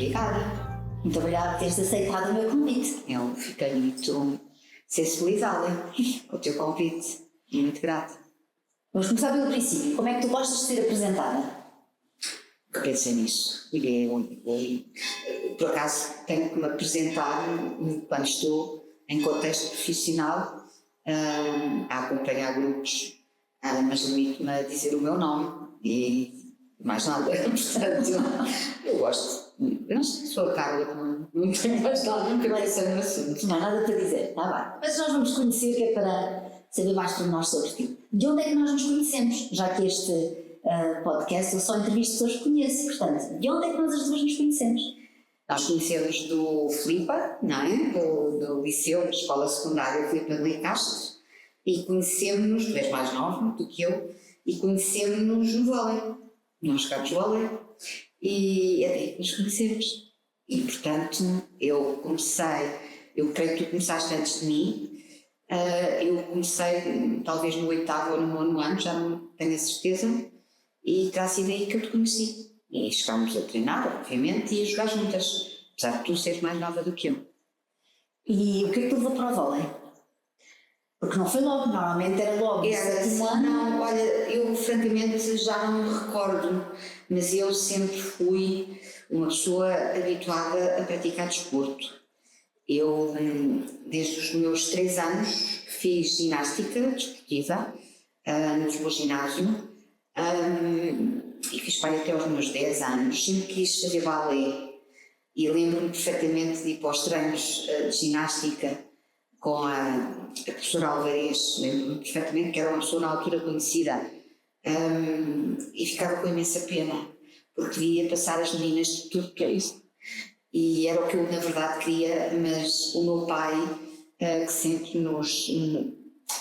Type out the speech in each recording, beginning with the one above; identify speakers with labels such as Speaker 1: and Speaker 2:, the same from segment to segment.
Speaker 1: Obrigada.
Speaker 2: Muito obrigada por teres aceitado o meu convite.
Speaker 1: Eu fiquei muito sensibilizada com o teu convite e muito grata.
Speaker 2: Vamos começar pelo princípio. Como é que tu gostas de ser apresentada?
Speaker 1: Que pensei nisso. Por acaso tenho que me apresentar quando estou em contexto profissional a acompanhar grupos, mas limito-me a dizer o meu nome e mais nada. Portanto, eu gosto. Eu não sei se sou a Carla, não tenho mais nada, nunca pensei no assunto.
Speaker 2: Não há nada para dizer, está bem. Mas nós vamos conhecer, que é para saber mais por nós sobre ti. De onde é que nós nos conhecemos? Já que este podcast eu só entrevisto pessoas que conheço. Portanto, de onde é que nós as duas nos conhecemos?
Speaker 1: Nós conhecemos do Filipa, não é? Do liceu, da escola secundária Filipa de Lei Castro, e conhecemos-nos, tu és mais nova do que eu, e conhecemos-nos no vôlei. Nós jogámos vôlei, e é daí que nos conhecemos. E, portanto, eu creio que tu começaste antes de mim. Eu comecei talvez no 8º ou no 9º ano, já não tenho a certeza, e terá sido aí que eu te conheci. E chegámos a treinar, obviamente, e a jogar juntas, apesar de tu seres mais nova do que eu.
Speaker 2: E o que é que tu levou para o vôlei? Porque não foi logo, normalmente era logo.
Speaker 1: Não, olha, eu francamente já não me recordo, mas eu sempre fui uma pessoa habituada a praticar desporto. Eu, desde os meus 3 anos, fiz ginástica desportiva no Lisboa Ginásio, e fiz para até aos meus 10 anos. Sempre quis fazer balé e lembro-me perfeitamente de ir para os treinos de ginástica com a professora Alvarez. Lembro-me perfeitamente que era uma pessoa na altura conhecida, e ficava com imensa pena porque via passar as meninas de tudo que é isso. E era o que eu na verdade queria, mas o meu pai, que sempre nos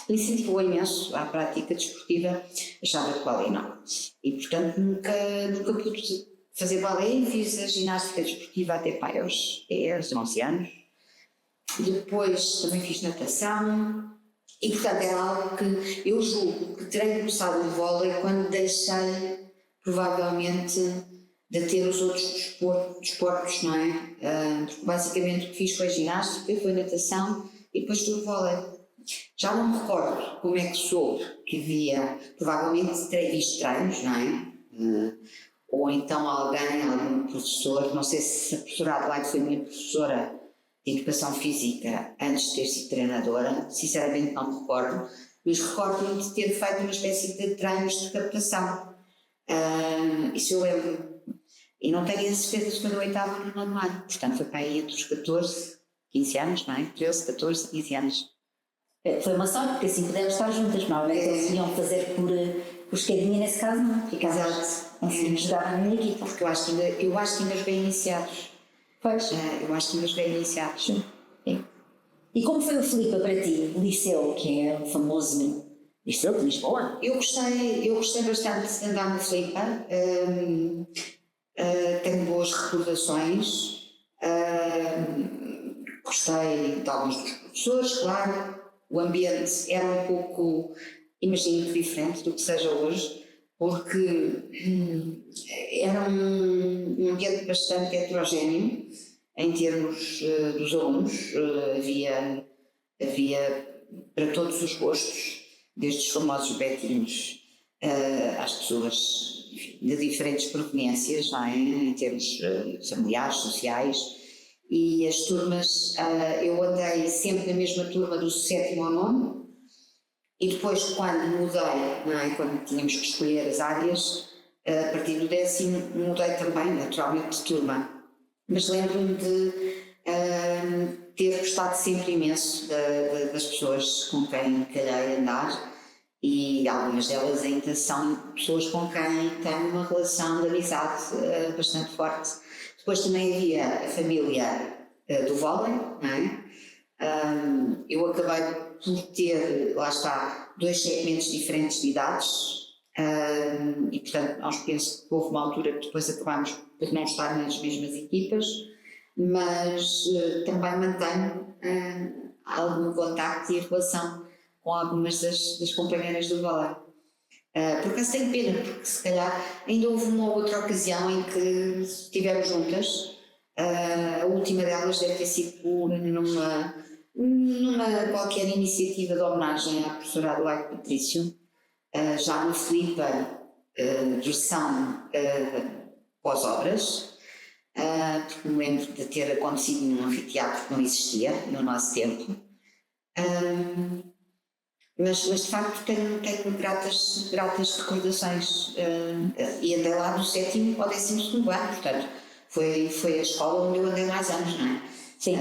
Speaker 1: incentivou imenso à prática desportiva, achava que balé não. E portanto nunca pude fazer balé. Fiz a ginástica desportiva até para aos 11 anos. Depois também fiz natação. E portanto era algo que eu julgo que terei começado o vôlei quando deixei provavelmente de ter os outros desportos, não é? Porque basicamente o que fiz foi ginástica, foi natação e depois do vôlei. Já não me recordo como é que soube que havia, provavelmente terei visto treinos, não é? Ou então algum professor, não sei se a professora Adelaide foi minha professora de Educação Física antes de ter sido treinadora, sinceramente não me recordo, mas recordo-me de ter feito uma espécie de treinos de captação. Isso eu lembro. E não tenho a certeza se foi no 8º ou no 9º ano. Portanto, foi para aí entre os 14, 15 anos, não é? 13, 14, 15 anos.
Speaker 2: Foi uma sorte, porque assim pudemos estar juntas. Normalmente eles iam fazer por escadinha, nesse caso não.
Speaker 1: Exato.
Speaker 2: Assim, jogar na minha equipa.
Speaker 1: Porque eu acho que ainda joguei iniciados.
Speaker 2: Pois.
Speaker 1: Eu acho que ainda joguei iniciados.
Speaker 2: Sim. E como foi o Filipa para ti, o liceu, que é o famoso liceu de Lisboa?
Speaker 1: Eu gostei bastante de andar no Filipa. Tenho boas recordações, gostei de alguns dos professores, claro. O ambiente era um pouco, imagino, diferente do que seja hoje, porque era um ambiente bastante heterogéneo em termos dos alunos. Havia para todos os gostos, desde os famosos betinhos às pessoas de diferentes proveniências, não é? Em termos familiares, sociais. E as turmas, eu andei sempre na mesma turma do 7º ao 9º, e depois quando mudei, não é? Quando tínhamos que escolher as áreas, a partir do 10º mudei também naturalmente de turma. Mas lembro-me de ter gostado sempre imenso das pessoas com quem calhei andar, e algumas delas ainda são pessoas com quem tenho uma relação de amizade bastante forte. Depois também havia a família do vôlei, não é? Eu acabei por ter, lá está, 2 segmentos diferentes de idades, e portanto nós penso que houve uma altura que depois acabámos por não estar nas mesmas equipas, mas também mantenho algum contacto e relação com algumas das companheiras do vôlei. Por acaso tenho pena, porque se calhar ainda houve uma outra ocasião em que estivemos juntas, A última delas deve ter sido numa qualquer iniciativa de homenagem à professora Adelaide Patrício, já no Flipper, versão pós-obras, porque me lembro de ter acontecido num anfiteatro que não existia no nosso tempo. Mas de facto tenho gratas recordações, e andei lá do 7º ao 12º ano, portanto foi a escola onde eu andei mais anos, não é?
Speaker 2: Sim.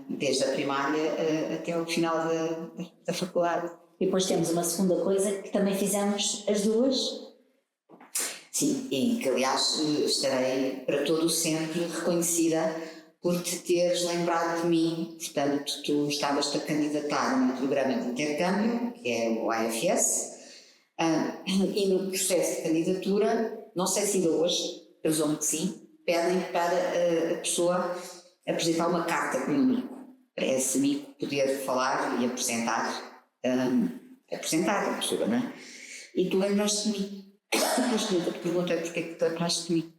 Speaker 1: Desde a primária até ao final da faculdade.
Speaker 2: E depois temos uma segunda coisa que também fizemos as duas.
Speaker 1: Sim, e que aliás estarei para todo o sempre reconhecida por te teres lembrado de mim. Portanto, tu estavas-te a candidatar no programa de intercâmbio, que é o AFS, e no processo de candidatura, não sei se ainda hoje, presumo que sim, pedem para a pessoa apresentar uma carta com um amigo, para esse amigo poder falar e apresentar a pessoa, não é? E tu lembraste de mim. Mas nunca te perguntei porque é que te lembraste de mim.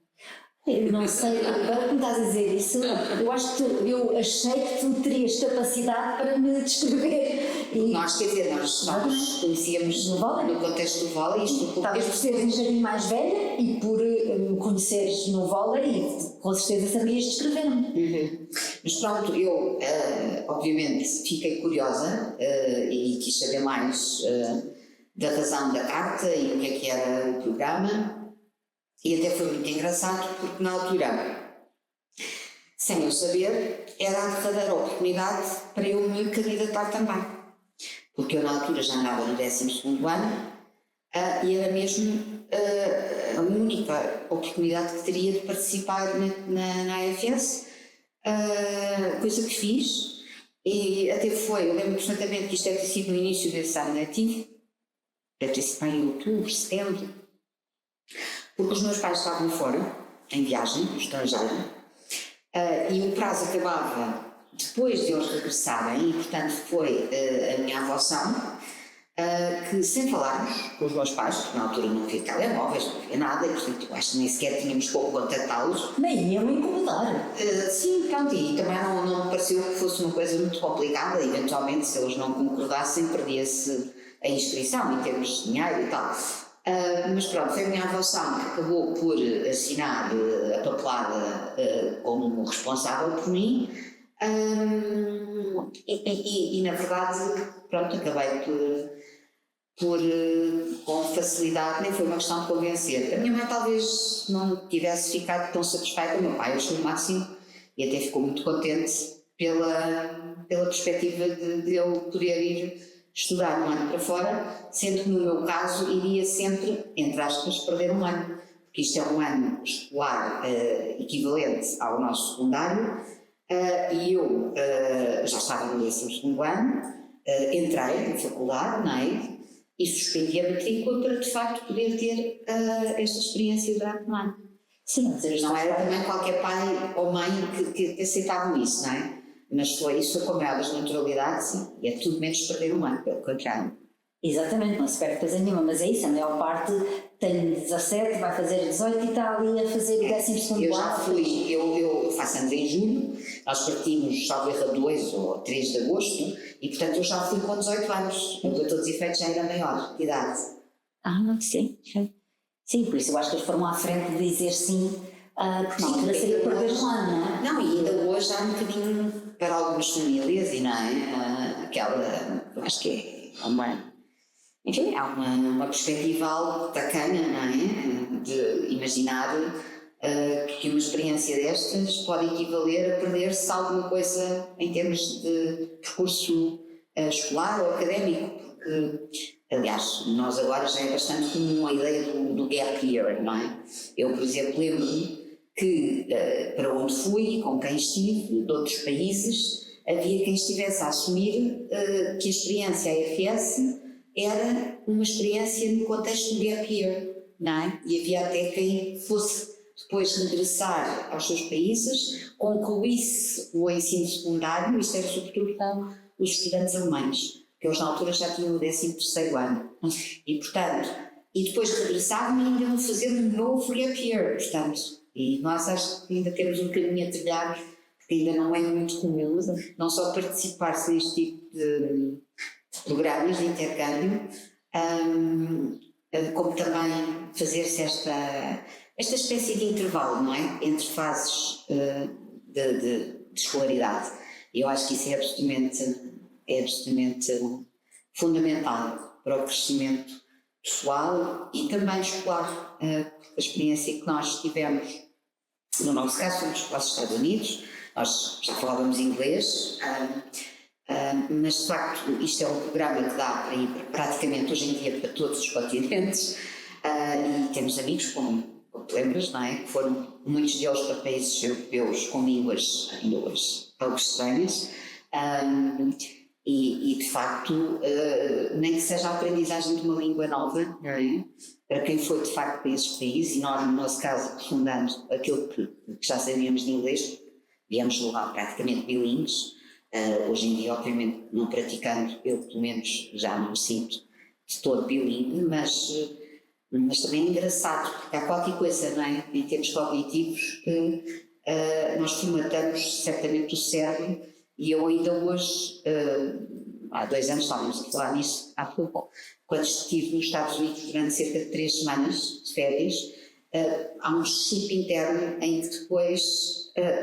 Speaker 2: Eu não sei, agora que me estás a dizer isso, eu acho que eu achei que tu terias capacidade para me descrever. E
Speaker 1: Nós, quer dizer, nós conhecíamos
Speaker 2: no vôlei.
Speaker 1: No contexto do vôlei, isto
Speaker 2: Talvez por seres um bocadinho mais velha e por me conheceres no vôlei, e com certeza sabias descrever-me.
Speaker 1: Mas pronto, eu obviamente fiquei curiosa e quis saber mais da razão da carta e o que era o programa, e até foi muito engraçado porque na altura, sem eu saber, era a derradeira oportunidade para eu me candidatar também, porque eu na altura já andava no 12º ano e era mesmo a única oportunidade que teria de participar na AFS, coisa que fiz, e até foi, eu lembro perfeitamente que isto deve ter sido no início desse ano letivo, deve ter sido em outubro, setembro, porque os meus pais estavam fora, em viagem, no estrangeiro, e o prazo acabava depois de eles regressarem, e portanto foi a minha avóção, que sem falarmos com os meus pais, porque na altura não havia telemóveis, não havia nada, e portanto eu acho que nem sequer tínhamos como contactá-los.
Speaker 2: Nem iam incomodar.
Speaker 1: Sim, pronto, e também não me pareceu que fosse uma coisa muito complicada, eventualmente se eles não concordassem perdia-se a inscrição em termos de dinheiro e tal. Mas pronto, foi a minha avóção que acabou por assinar a papelada como responsável por mim, e na verdade, pronto, acabei com facilidade, nem foi uma questão de convencer. A minha mãe talvez não tivesse ficado tão satisfeita, o meu pai achou o máximo e até ficou muito contente pela perspectiva de eu poder ir estudar um ano para fora, sendo que no meu caso iria sempre, entre aspas, perder um ano, porque isto é um ano escolar equivalente ao nosso secundário, e eu já estava no 12º ano, entrei na faculdade, não é? E suspendi a matrícula para de facto poder ter esta experiência durante um ano.
Speaker 2: Sim,
Speaker 1: Não era também qualquer pai ou mãe que aceitavam isso, não é? Mas isso com elas naturalidade, sim, e é tudo menos perder um ano, pelo contrário.
Speaker 2: Exatamente, não se perde coisa nenhuma, mas é isso, a maior parte tem 17, vai fazer 18 e está ali a fazer o 12º ano.
Speaker 1: Eu já fui, eu faço anos em julho, nós partimos, salvo erro, a 2 ou 3 de agosto, e portanto eu já fui com 18 anos, eu, a todos os efeitos, já era maior de idade.
Speaker 2: Sim. Sim, por isso eu acho que eles foram à frente de dizer sim, porque não, aquilo seria perder um ano, não é?
Speaker 1: Não, e ainda hoje há um bocadinho para algumas famílias, e não é? Eu acho que é enfim, há uma perspectiva algo tacanha, não é? De imaginar que uma experiência destas pode equivaler a perder-se alguma coisa em termos de percurso escolar ou académico, porque, aliás, nós agora já é bastante comum a ideia do gap year, não é? Eu, por exemplo, lembro-me que para onde fui, com quem estive, de outros países, havia quem estivesse a assumir que a experiência AFS era uma experiência no contexto do gap year, não é? E havia até quem fosse depois regressar aos seus países, concluísse o ensino secundário, isto era sobretudo com os estudantes alemães, que eles na altura já tinham o 13º ano, e portanto, e depois regressavam e ainda iam fazer um novo gap year, portanto, E nós acho que ainda temos um caminho a trilhar, porque ainda não é muito comum, não só participar-se neste tipo de programas de intercâmbio, como também fazer-se esta espécie de intervalo, não é? Entre fases de escolaridade. E eu acho que isso é absolutamente fundamental para o crescimento pessoal e também escolar, porque a experiência que nós tivemos, no nosso caso, fomos para os Estados Unidos, nós já falávamos inglês, mas de facto isto é um programa que dá para ir praticamente hoje em dia para todos os continentes, e temos amigos, como te lembras, não é? Que foram muitos deles para países europeus com línguas ainda hoje algo estranhas, e de facto, nem que seja a aprendizagem de uma língua nova, não é? Para quem foi de facto para esses países, e nós no nosso caso aprofundando aquilo que já sabíamos de inglês, viemos lá praticamente bilíngues. Hoje em dia, obviamente, não praticando, eu pelo menos já não me sinto de todo bilíngue, mas também é engraçado, porque há qualquer coisa, não é? Em termos cognitivos, que nós formatamos certamente o cérebro, e eu ainda hoje, há 2 anos estávamos a falar nisso, há pouco, quando estive nos Estados Unidos durante cerca de 3 semanas de férias, há um chip interno em que depois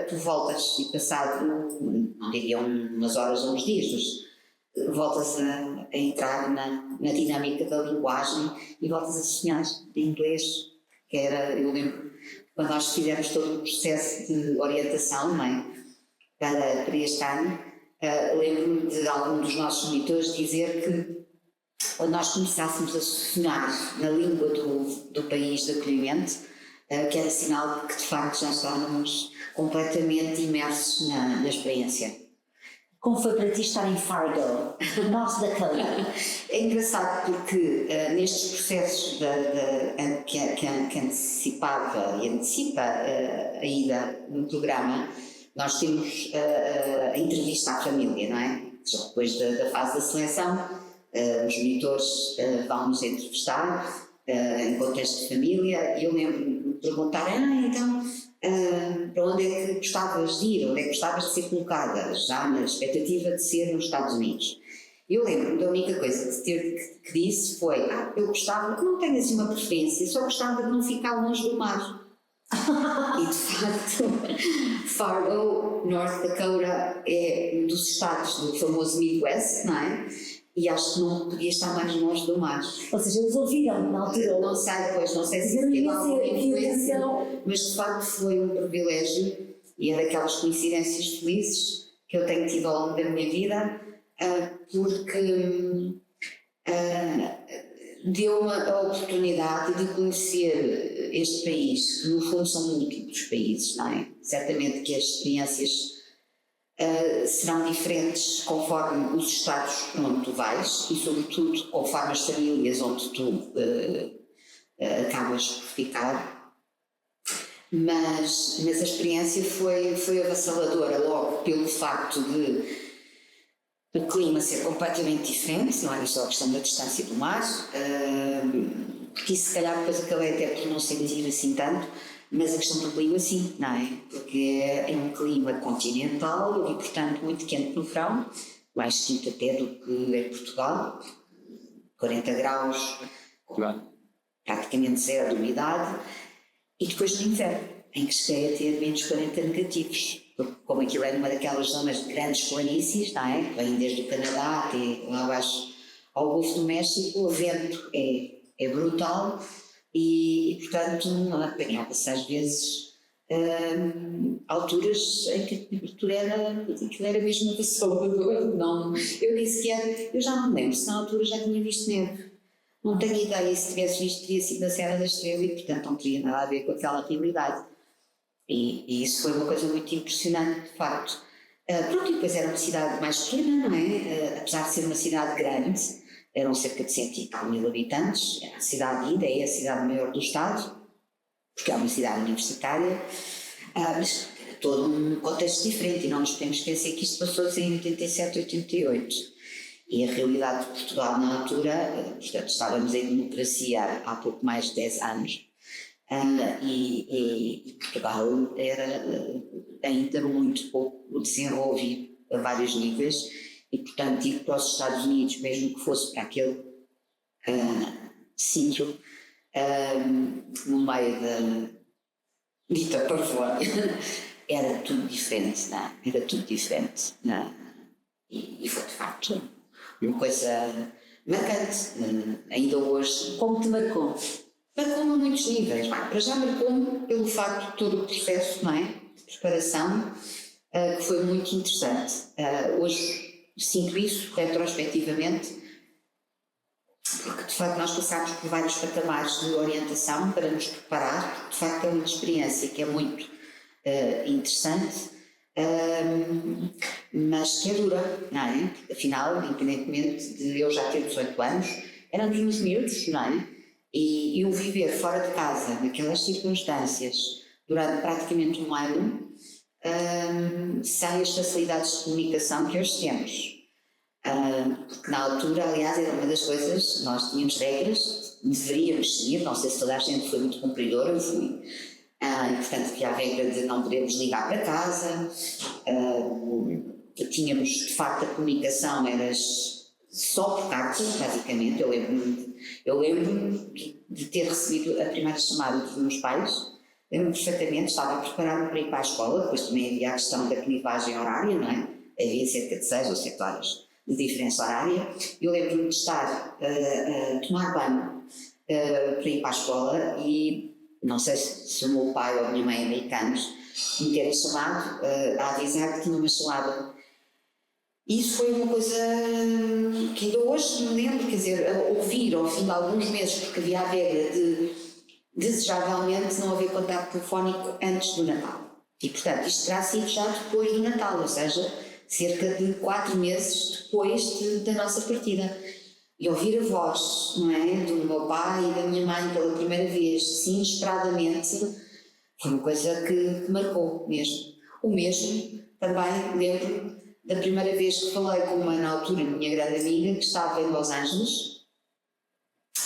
Speaker 1: tu voltas, e passado, não diria umas horas ou uns dias, mas voltas a entrar na dinâmica da linguagem e voltas a sonhar de inglês, que era, eu lembro, quando nós fizemos todo o processo de orientação, não é? para este ano, lembro-me de algum dos nossos monitores dizer que quando nós começássemos a sonhar na língua do país de acolhimento, que era sinal de que de facto já estávamos completamente imersos na experiência.
Speaker 2: Como foi para ti estar em Fargo, North Dakota?
Speaker 1: É engraçado porque nestes processos que antecipava e antecipa a ida no programa, nós temos a entrevista à família, não é? Depois da fase da seleção, os monitores vão-nos entrevistar em contexto de família, e eu lembro-me de perguntar, então, para onde é que gostavas de ir, onde é que gostavas de ser colocada, já na expectativa de ser nos Estados Unidos. Eu lembro-me da única coisa que disse foi, eu gostava, não tenho assim uma preferência, só gostava de não ficar longe do mar. E de facto, Fargo, North Dakota, é um dos estados do famoso Midwest, não é? E acho que não podia estar mais longe do mar.
Speaker 2: Ou seja, eles ouviram na altura.
Speaker 1: Não sei se teve alguma influência, mas de facto foi um privilégio, e é daquelas coincidências felizes que eu tenho tido ao longo da minha vida, porque deu-me a oportunidade de conhecer este país, que no fundo são múltiplos países, não é? Certamente que as experiências serão diferentes conforme os estados onde tu vais e, sobretudo, conforme as famílias onde tu acabas por ficar. Mas a experiência foi avassaladora, logo pelo facto de o clima ser completamente diferente, não é só a questão da distância do mar, porque isso se calhar depois acabei até por não sentir assim tanto, mas a questão do clima sim, não é? Porque é um clima continental e portanto muito quente no verão, mais quente até do que em Portugal, 40 graus, praticamente zero de umidade, e depois no inverno, em que cheguei a ter menos 40 negativos. Porque como aquilo é numa daquelas zonas de grandes planícies, não é? Vem desde o Canadá até lá abaixo ao Golfo do México, o vento é brutal e portanto, apanhava-se às vezes alturas em que a temperatura era mesmo avassaladora. Não, eu nem sequer, eu já não me lembro se na altura já tinha visto neve. Não tenho ideia, se tivesse visto teria sido na Serra da Estrela e portanto não teria nada a ver com aquela realidade. E isso foi uma coisa muito impressionante, de facto. Pronto, e depois era uma cidade mais pequena, não é? Apesar de ser uma cidade grande, eram cerca de 100.000 habitantes, era a cidade ainda é a cidade maior do estado, porque é uma cidade universitária, mas era todo um contexto diferente, e não nos podemos esquecer que isto passou-se em 87, 88. E a realidade de Portugal na altura, portanto estávamos em democracia há pouco mais de 10 anos, E Portugal era ainda muito pouco desenvolvido a vários níveis e, portanto, ir para os Estados Unidos, mesmo que fosse para aquele sítio, no meio da dita parvoícia, era tudo diferente, não é? Era tudo diferente, não é? E foi de facto uma coisa marcante, ainda hoje.
Speaker 2: Como te marcou?
Speaker 1: Marcou-me a muitos níveis, para já marcou-me pelo facto de todo o processo, não é? De preparação, que foi muito interessante. Hoje sinto isso retrospectivamente, porque de facto nós passámos por vários patamares de orientação para nos preparar. De facto é uma experiência que é muito interessante, mas que é dura, não é? Afinal, independentemente de eu já ter 18 anos, éramos uns miúdos, não é? E eu viver fora de casa, naquelas circunstâncias, durante praticamente um ano, sem as facilidades de comunicação que hoje temos. Porque na altura, aliás, era uma das coisas, nós tínhamos regras, deveríamos seguir, não sei se toda a gente foi muito cumpridora, eu fui. E portanto havia a regra de não podermos ligar para casa, tínhamos de facto a comunicação era só por cartas, basicamente. Eu lembro-me de ter recebido a primeira chamada dos meus pais, lembro-me perfeitamente, estava preparado para ir para a escola, depois também havia a questão da clivagem horária, não é? Havia cerca de 6 ou 7 horas de diferença horária. Eu lembro-me de estar a tomar banho para ir para a escola e não sei se o meu pai ou a minha mãe americanos me terem chamado a avisar que tinha uma chamada. Isso foi uma coisa que ainda hoje me lembro, quer dizer, ouvir ao fim de alguns meses, porque havia a regra de desejavelmente não haver contato telefónico antes do Natal. E portanto isto terá sido já depois do Natal, ou seja, cerca de 4 meses depois da nossa partida. E ouvir a voz, não é, do meu pai e da minha mãe pela primeira vez, assim, inesperadamente, foi uma coisa que marcou mesmo. O mesmo, também lembro da primeira vez que falei com uma, na altura, minha grande amiga, que estava em Los Angeles,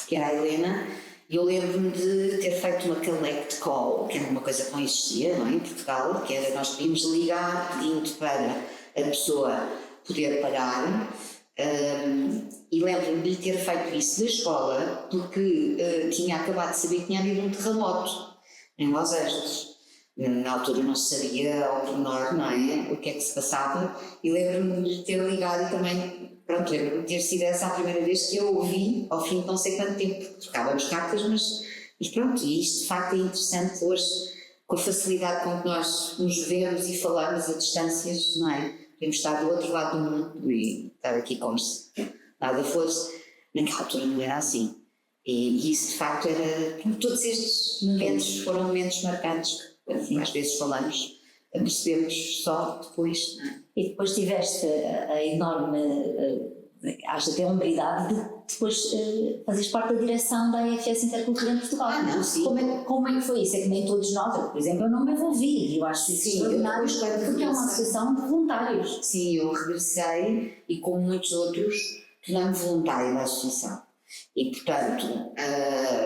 Speaker 1: que era a Helena, e eu lembro-me de ter feito uma collect call, que era uma coisa que não existia, não é, em Portugal, que era nós podíamos ligar pedindo para a pessoa poder pagar. E lembro-me de ter feito isso na escola porque tinha acabado de saber que tinha havido um terremoto em Los Angeles. Na altura não se sabia ao pormenor, não é? O que é que se passava, e lembro-me de ter ligado e também, pronto, lembro-me de ter sido essa a primeira vez que eu ouvi, ao fim de não sei quanto tempo, porque trocávamos cartas, mas pronto, e isto de facto é interessante hoje, com a facilidade com que nós nos vemos e falamos a distâncias, não é? Podemos estar do outro lado do mundo e estar aqui como se nada fosse. Naquela altura não era assim. E isso de facto era. Todos estes momentos foram momentos marcantes. Assim, às vezes falamos, percebemos só depois.
Speaker 2: E depois tiveste a enorme, acho até a hombridade de depois fazeres parte da direção da EFS Intercultural em Portugal.
Speaker 1: Não, sim.
Speaker 2: Como é que foi isso? É que nem todos nós, por exemplo, eu não me envolvi, eu acho isso extraordinário, porque é uma associação de voluntários.
Speaker 1: Sim, eu regressei e como muitos outros tornei-me voluntária da associação. E portanto,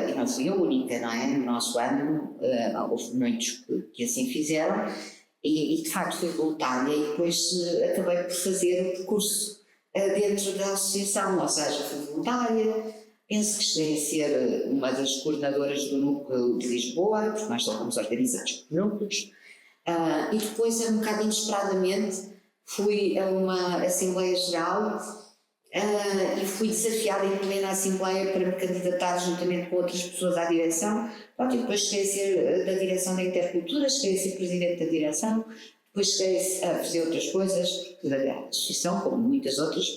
Speaker 1: eu não fui a única, não é? No nosso ano houve muitos que assim fizeram e de facto fui voluntária e depois acabei por fazer o percurso dentro da associação, ou seja, fui voluntária, penso que cheguei a ser uma das coordenadoras do núcleo de Lisboa, porque nós somos organizados por núcleos, e depois, um bocado inesperadamente, fui a uma Assembleia Geral e fui desafiada em plena Assembleia para me candidatar juntamente com outras pessoas à direção. Pronto, e depois cheguei a ser da direção da Intercultura, cheguei a ser presidente da direção, depois cheguei a fazer outras coisas, a associação, como muitas outras,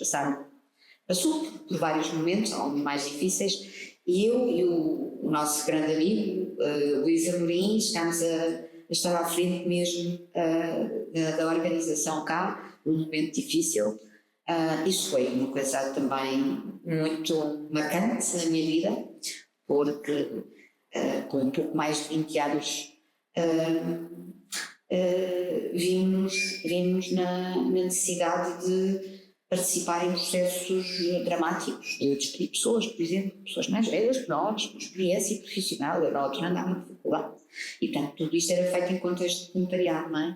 Speaker 1: passou por vários momentos, alguns mais difíceis, e eu e o nosso grande amigo, Luís Amorim, chegámos a estar à frente mesmo da organização cá, num momento difícil. Isso foi uma coisa também muito marcante na minha vida, porque com um pouco mais de 20 anos vimos na necessidade participar em processos dramáticos. Eu descrevi pessoas, por exemplo, pessoas mais velhas que nós, com experiência profissional, eu na altura andava na faculdade. E, portanto, tudo isto era feito em contexto de voluntariado, não é?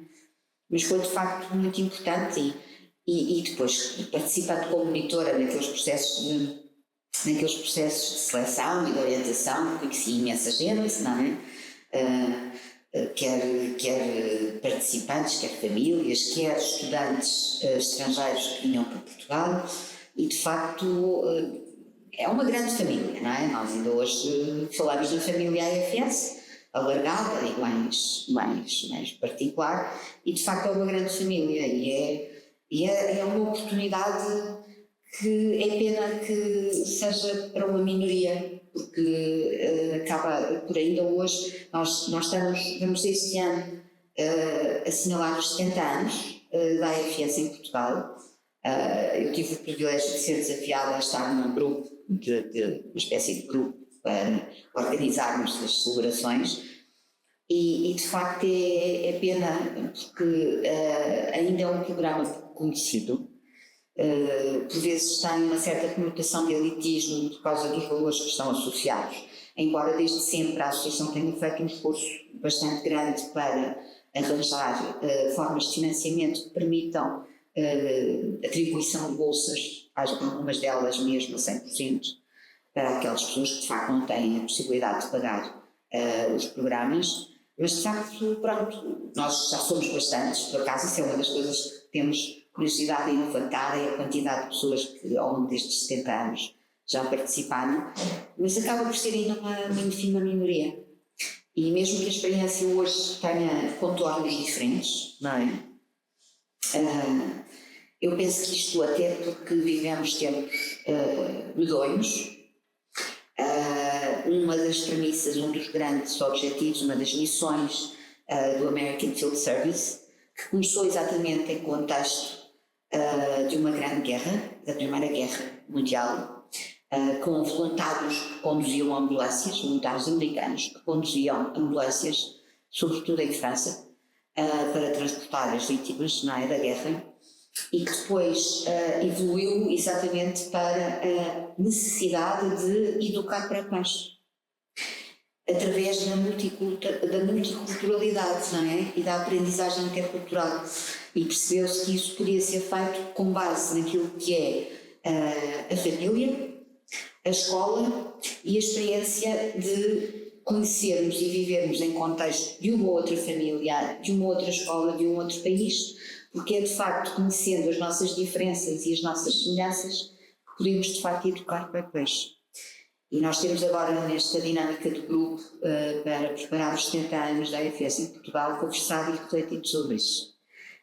Speaker 1: Mas foi, de facto, muito importante e depois, participando como monitora naqueles processos de seleção e de orientação, conheci imensa gente, não é? Quer participantes, quer famílias, quer estudantes estrangeiros que vinham para Portugal e, de facto, é uma grande família, não é? Nós ainda hoje falamos da família AFS, alargada e mais particular, e, de facto, é uma grande família e é uma oportunidade que é pena que seja para uma minoria, porque acaba por ainda hoje, nós vamos este ano assinalar os 70 anos da AFS em Portugal. Eu tive o privilégio de ser desafiada a estar num grupo, uma espécie de grupo, para organizarmos as celebrações e de facto é pena, porque ainda é um programa pouco conhecido. Por vezes tem uma certa conotação de elitismo por causa dos valores que estão associados, embora desde sempre a Associação tenha feito um esforço bastante grande para arranjar formas de financiamento que permitam atribuição de bolsas, algumas delas mesmo a 100%, para aquelas pessoas que de facto não têm a possibilidade de pagar os programas, mas de facto, pronto, nós já somos bastantes, por acaso isso é uma das coisas que temos curiosidade em levantar, é a quantidade de pessoas que ao longo destes 70 anos já participaram, mas acaba por ser ainda uma ínfima minoria. E mesmo que a experiência hoje tenha contornos diferentes, não é? Eu penso que isto, até porque vivemos tempos medonhos, uma das premissas, um dos grandes objetivos, uma das missões do American Field Service, que começou exatamente em contexto de uma grande guerra, da Primeira Guerra Mundial, com voluntários que conduziam ambulâncias, voluntários americanos que conduziam ambulâncias, sobretudo em França, para transportar as vítimas, não é, da guerra, e que depois evoluiu exatamente para a necessidade de educar para a paz, através da multiculturalidade, não é? E da aprendizagem intercultural. E percebeu-se que isso podia ser feito com base naquilo que é a família, a escola e a experiência de conhecermos e vivermos em contexto de uma outra família, de uma outra escola, de um outro país, porque é de facto conhecendo as nossas diferenças e as nossas semelhanças que podemos de facto educar para depois. E nós temos agora, nesta dinâmica do grupo, para preparar os 70 anos da AFS em Portugal, conversado e refletido sobre isso.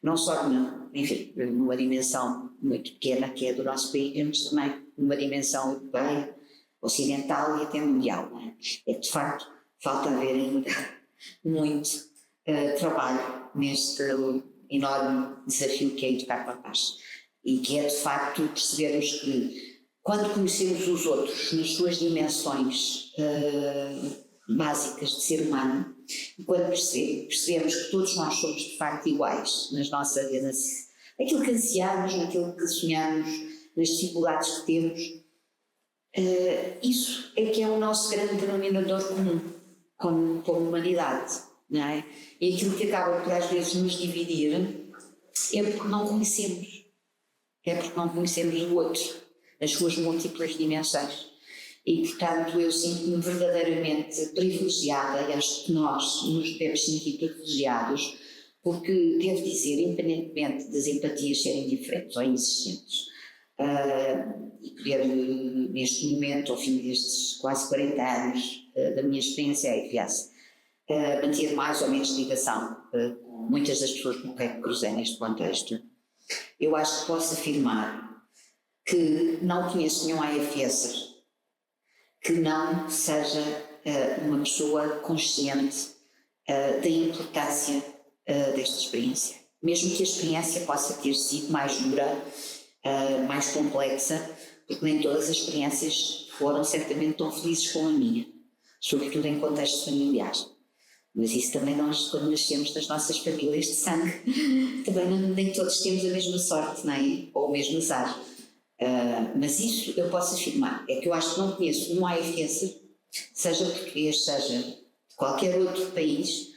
Speaker 1: Não só numa dimensão muito pequena, que é do nosso país, mas também numa dimensão europeia, ocidental e até mundial. Não é? É que, de facto, falta haver ainda muito trabalho neste enorme desafio que é educar para a paz. E que é, de facto, percebermos que, quando conhecemos os outros nas suas dimensões básicas de ser humano, e quando percebemos que todos nós somos de facto iguais nas nossas, naquilo que ansiamos, naquilo que sonhamos, nas dificuldades que temos, isso é que é o nosso grande denominador comum como humanidade, não é? E aquilo que acaba por às vezes nos dividir é porque não conhecemos, o outro, as suas múltiplas dimensões. E, portanto, eu sinto-me verdadeiramente privilegiada, e acho que nós nos devemos sentir privilegiados, porque devo dizer, independentemente das empatias serem diferentes ou inexistentes, e poder, neste momento, ao fim destes quase 40 anos da minha experiência AFS, manter mais ou menos ligação com muitas das pessoas com quem cruzei neste contexto, eu acho que posso afirmar que não conheço nenhum AFS que não seja uma pessoa consciente da importância desta experiência. Mesmo que a experiência possa ter sido mais dura, mais complexa, porque nem todas as experiências foram certamente tão felizes como a minha, sobretudo em contexto familiar. Mas isso também nós, quando nascemos das nossas famílias de sangue, também nem todos temos a mesma sorte, nem, ou o mesmo azar. Mas isso eu posso afirmar, é que eu acho que não conheço um AFS, seja português, seja de qualquer outro país,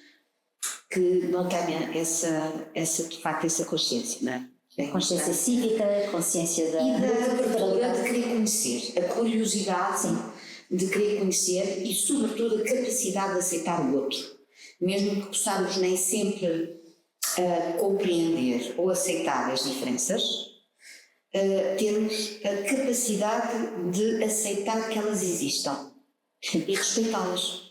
Speaker 1: que não tenha de facto, essa consciência, não é?
Speaker 2: Consciência cívica, consciência da...
Speaker 1: E da abertura de querer conhecer, a curiosidade de querer conhecer e, sobretudo, a capacidade de aceitar o outro. Mesmo que possamos nem sempre compreender ou aceitar as diferenças, termos a capacidade de aceitar que elas existam e respeitá-las.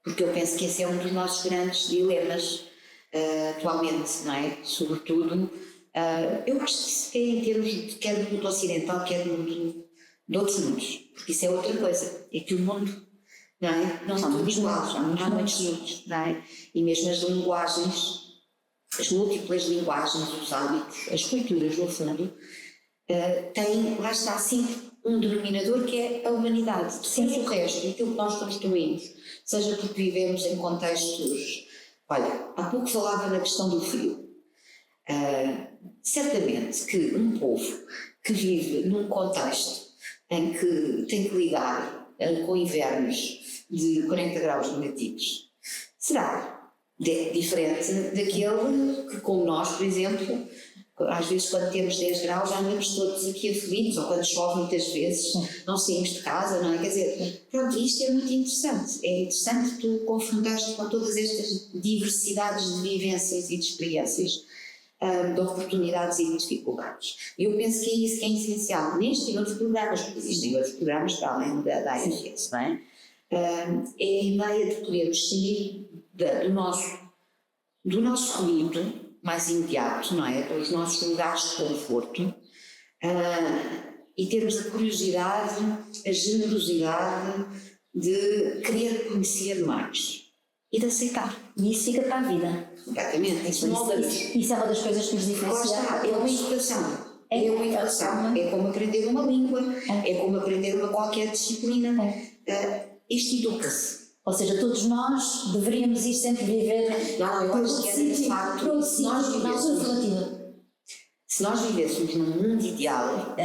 Speaker 1: Porque eu penso que esse é um dos nossos grandes dilemas atualmente, não é? Sobretudo, eu acho que isso é em termos de quer do mundo ocidental, quer do mundo de outros mundos, porque isso é outra coisa, é que o mundo, não é? Não são todos iguais, há muitos mundos, não é? E mesmo as linguagens, as múltiplas linguagens, os hábitos, as culturas, no fundo, têm, lá está sempre um denominador que é a humanidade, sempre o resto, aquilo que nós construímos, seja porque vivemos em contextos, olha, há pouco falava na questão do frio. Certamente que um povo que vive num contexto em que tem que lidar com invernos de 40 graus negativos será diferente daquele que, como nós, por exemplo, às vezes quando temos 10 graus já andamos todos aqui aflitos, ou quando chove muitas vezes não saímos de casa, não é? Quer dizer, pronto, isto é muito interessante. É interessante tu confrontar-te com todas estas diversidades de vivências e de experiências, de oportunidades e de dificuldades. E eu penso que é isso que é essencial neste e outros programas, porque existem outros programas para além da AFS, não é? É a ideia de podermos sair do nosso ruído mais imediato, não é? Dos nossos lugares de conforto, e termos a curiosidade, a generosidade de querer conhecer mais e de aceitar.
Speaker 2: E isso fica para a vida.
Speaker 1: Completamente.
Speaker 2: Isso é uma das coisas que nos diferencia.
Speaker 1: É uma educação. É uma educação. É como aprender uma língua, é como aprender qualquer disciplina. Isto educa-se.
Speaker 2: Ou seja, todos nós deveríamos ir sempre viver
Speaker 1: não, eu acho que é de facto, se nós vivêssemos num mundo ideal,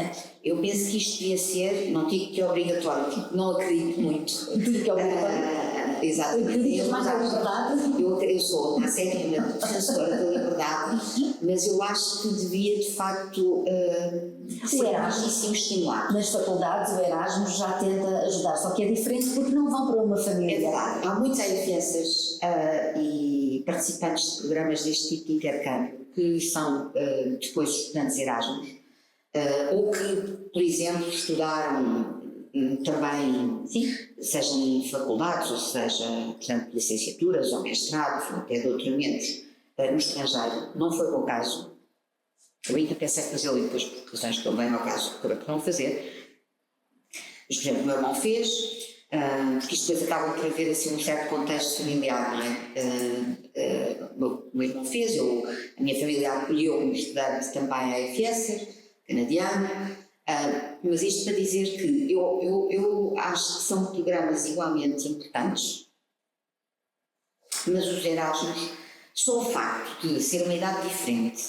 Speaker 1: eu penso que isto devia ser, não digo que é obrigatório, porque não acredito muito.
Speaker 2: Tudo que é obrigatório.
Speaker 1: Exatamente. Eu sou uma séria defensora da liberdade, mas eu acho que devia de facto ser muitíssimo estimulado.
Speaker 2: Nas faculdades o Erasmus já tenta ajudar, só que é diferente porque não vão para uma família.
Speaker 1: É verdade. Há muitos AFSs e participantes de programas deste tipo de intercâmbio que são depois estudantes Erasmus, ou que, por exemplo, estudaram também, seja em faculdades, ou seja, portanto, licenciaturas ou mestrados, ou até doutoramentos no estrangeiro. Não foi o caso. Eu ainda pensei em fazê-lo e depois, por razões que também não é o caso, acabei por não fazer. Mas, por exemplo, o meu irmão fez, porque isto depois acaba por haver assim, um certo contexto familiar, não é? O meu irmão fez, a minha família acolheu como estudante também a AFS, canadiana. Mas isto para dizer que eu acho que são programas igualmente importantes, mas os Erasmus, só o facto de ser uma idade diferente,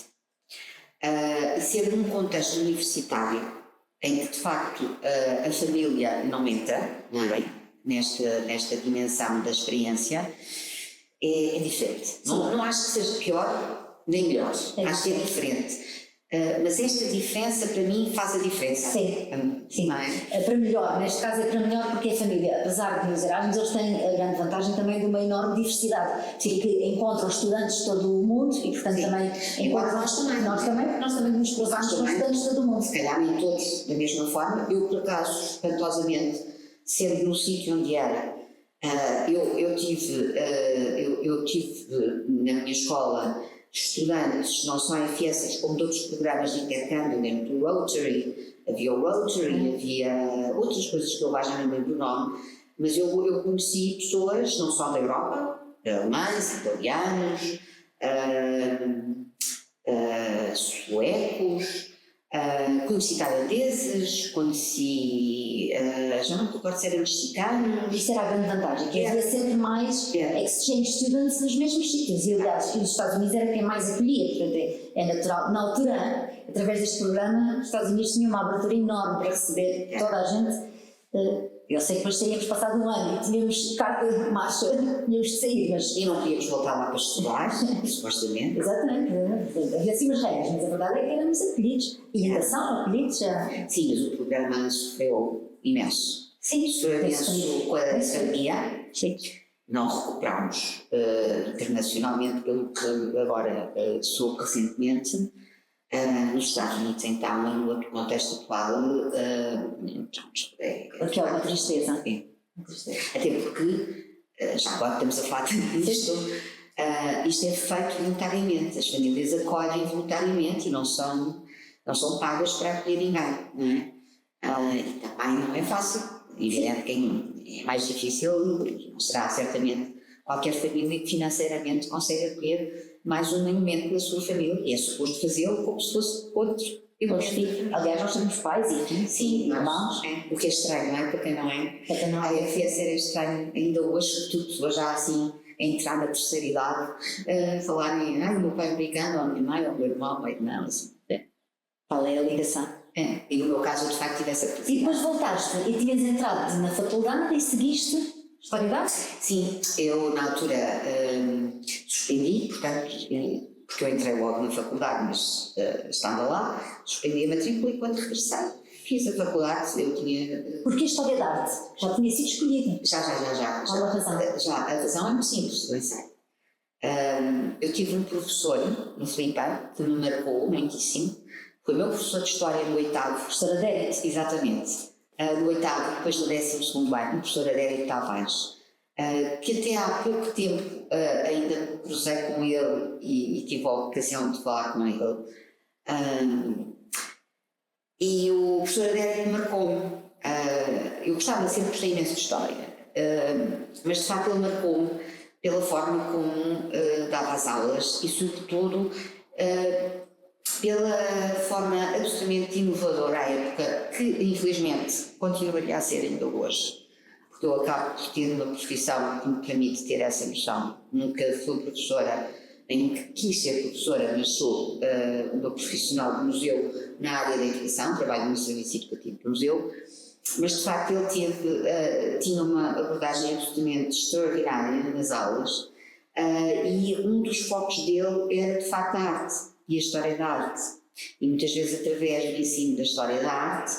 Speaker 1: ser num contexto universitário, em que de facto a família não entra, não é? Nesta dimensão da experiência, é diferente. Não acho que seja pior nem melhor, acho que é diferente. Mas esta diferença para mim faz a diferença.
Speaker 2: Sim. Para melhor, neste caso é para melhor porque é família. Apesar de nos Erasmus, eles têm a grande vantagem também de uma enorme diversidade. Que encontram estudantes de todo o mundo e portanto também encontram
Speaker 1: nós também.
Speaker 2: Porque nós também nos cruzamos com estudantes de todo o mundo.
Speaker 1: Se calhar nem todos da mesma forma. Eu, por acaso, espantosamente, sendo no sítio onde era, eu tive na minha escola estudantes, não só AFS, como de outros programas de intercâmbio, dentro do Rotary, havia outras coisas que eu já não lembro do nome, mas eu conheci pessoas, não só da Europa, alemães, italianos, suecos, Conheci tailandeses, conheci, já não me recordo se eram mexicanos.
Speaker 2: Isto era a grande vantagem, que havia sempre mais exchange students nos mesmos sítios. E, aliás, os Estados Unidos era quem mais acolhia, portanto, é natural. Na altura, através deste programa, os Estados Unidos tinham uma abertura enorme para receber toda a gente. Eu sei que depois teríamos passado um ano e tínhamos carta de marcha, tínhamos de sair, mas.
Speaker 1: E não podíamos voltar lá para estudar, supostamente.
Speaker 2: Exatamente, havia assim umas regras, mas a verdade é que éramos acolhidos. E ainda são acolhidos já.
Speaker 1: Sim, mas o programa sofreu imenso.
Speaker 2: Sim,
Speaker 1: sofreu imenso com a pandemia.
Speaker 2: Sim.
Speaker 1: Não recuperámos internacionalmente, pelo que agora soube recentemente. Nos Estados Unidos, então, em outro contexto atual,
Speaker 2: Porque é uma tristeza.
Speaker 1: Até porque, já agora estamos a falar disto, isto é feito voluntariamente, as famílias acolhem voluntariamente e não são pagas para acolher ninguém, não é? E também não é fácil, evidente que é mais difícil, não será certamente qualquer família que financeiramente consegue acolher mais um elemento da sua família, e é suposto fazê-lo como se fosse outro.
Speaker 2: Aliás, nós somos pais e filhos,
Speaker 1: sim,
Speaker 2: irmãos.
Speaker 1: O que é estranho, não é? Para quem não é. A IFS era estranho, ainda hoje, sobretudo pessoas já assim, a entrar na terceira idade, falarem, o meu pai é americano, ou a minha mãe, ou o meu irmão, não, assim.
Speaker 2: Qual é a ligação?
Speaker 1: E no meu caso, eu de facto tive essa possibilidade.
Speaker 2: E depois voltaste e tinhas entrado na faculdade e seguiste História da Arte?
Speaker 1: Sim, eu na altura suspendi, portanto, porque eu entrei logo na faculdade, mas estava lá, suspendi a matrícula e quando regressei fiz a faculdade, eu tinha...
Speaker 2: Porquê História da Arte? Já tinha sido escolhida?
Speaker 1: Já.
Speaker 2: Qual a razão?
Speaker 1: Já, a razão é muito simples, eu sei. Eu tive um professor no Filipe que me marcou muitíssimo, foi meu professor de História no 8º.
Speaker 2: Professor Adérito?
Speaker 1: Exatamente. No 8º, depois do 12º ano, o professor Adérito Tavares, que até há pouco tempo ainda me cruzei com ele e tive a ocasião de falar com ele. E o professor Adérito marcou-me. Eu sempre gostei imenso de História, mas de facto ele marcou-me pela forma como dava as aulas e sobretudo pela forma absolutamente inovadora à época, que infelizmente continuaria a ser ainda hoje, porque eu acabo por ter uma profissão que me permite ter essa noção. Nunca fui professora, nem quis ser professora, mas sou uma profissional do museu na área da educação, trabalho no serviço educativo do museu, mas de facto ele tinha uma abordagem absolutamente extraordinária nas aulas e um dos focos dele era de facto a arte e a história da arte, e muitas vezes através do ensino da história da arte,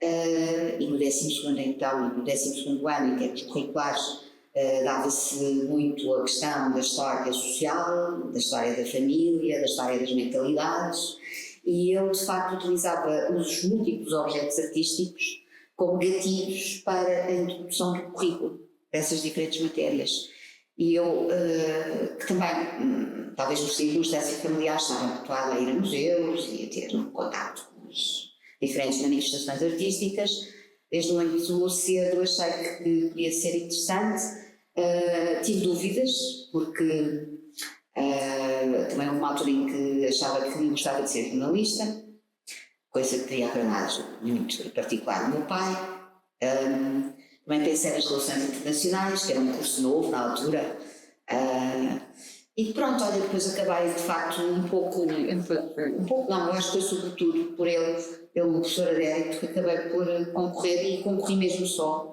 Speaker 1: e no 12º então, e no 12º ano, em termos curriculares, dava-se muito a questão da história social, da história da família, da história das mentalidades, e ele de facto utilizava os múltiplos objetos artísticos como gatilhos para a introdução do currículo dessas diferentes matérias. E eu, que também, talvez por circunstância familiar, estava habituada a ir a museus e a ter um contato com as diferentes manifestações artísticas, desde muito cedo achei que podia ser interessante. Tive dúvidas, porque também houve uma altura em que achava que gostava de ser jornalista, coisa que teria agradado muito, em particular o meu pai. Também pensei nas relações internacionais, que era um curso novo na altura, e pronto, olha, depois acabei de facto um pouco não, eu acho que foi sobretudo por ele, pelo professor Adérito, que acabei por concorrer e concorri mesmo só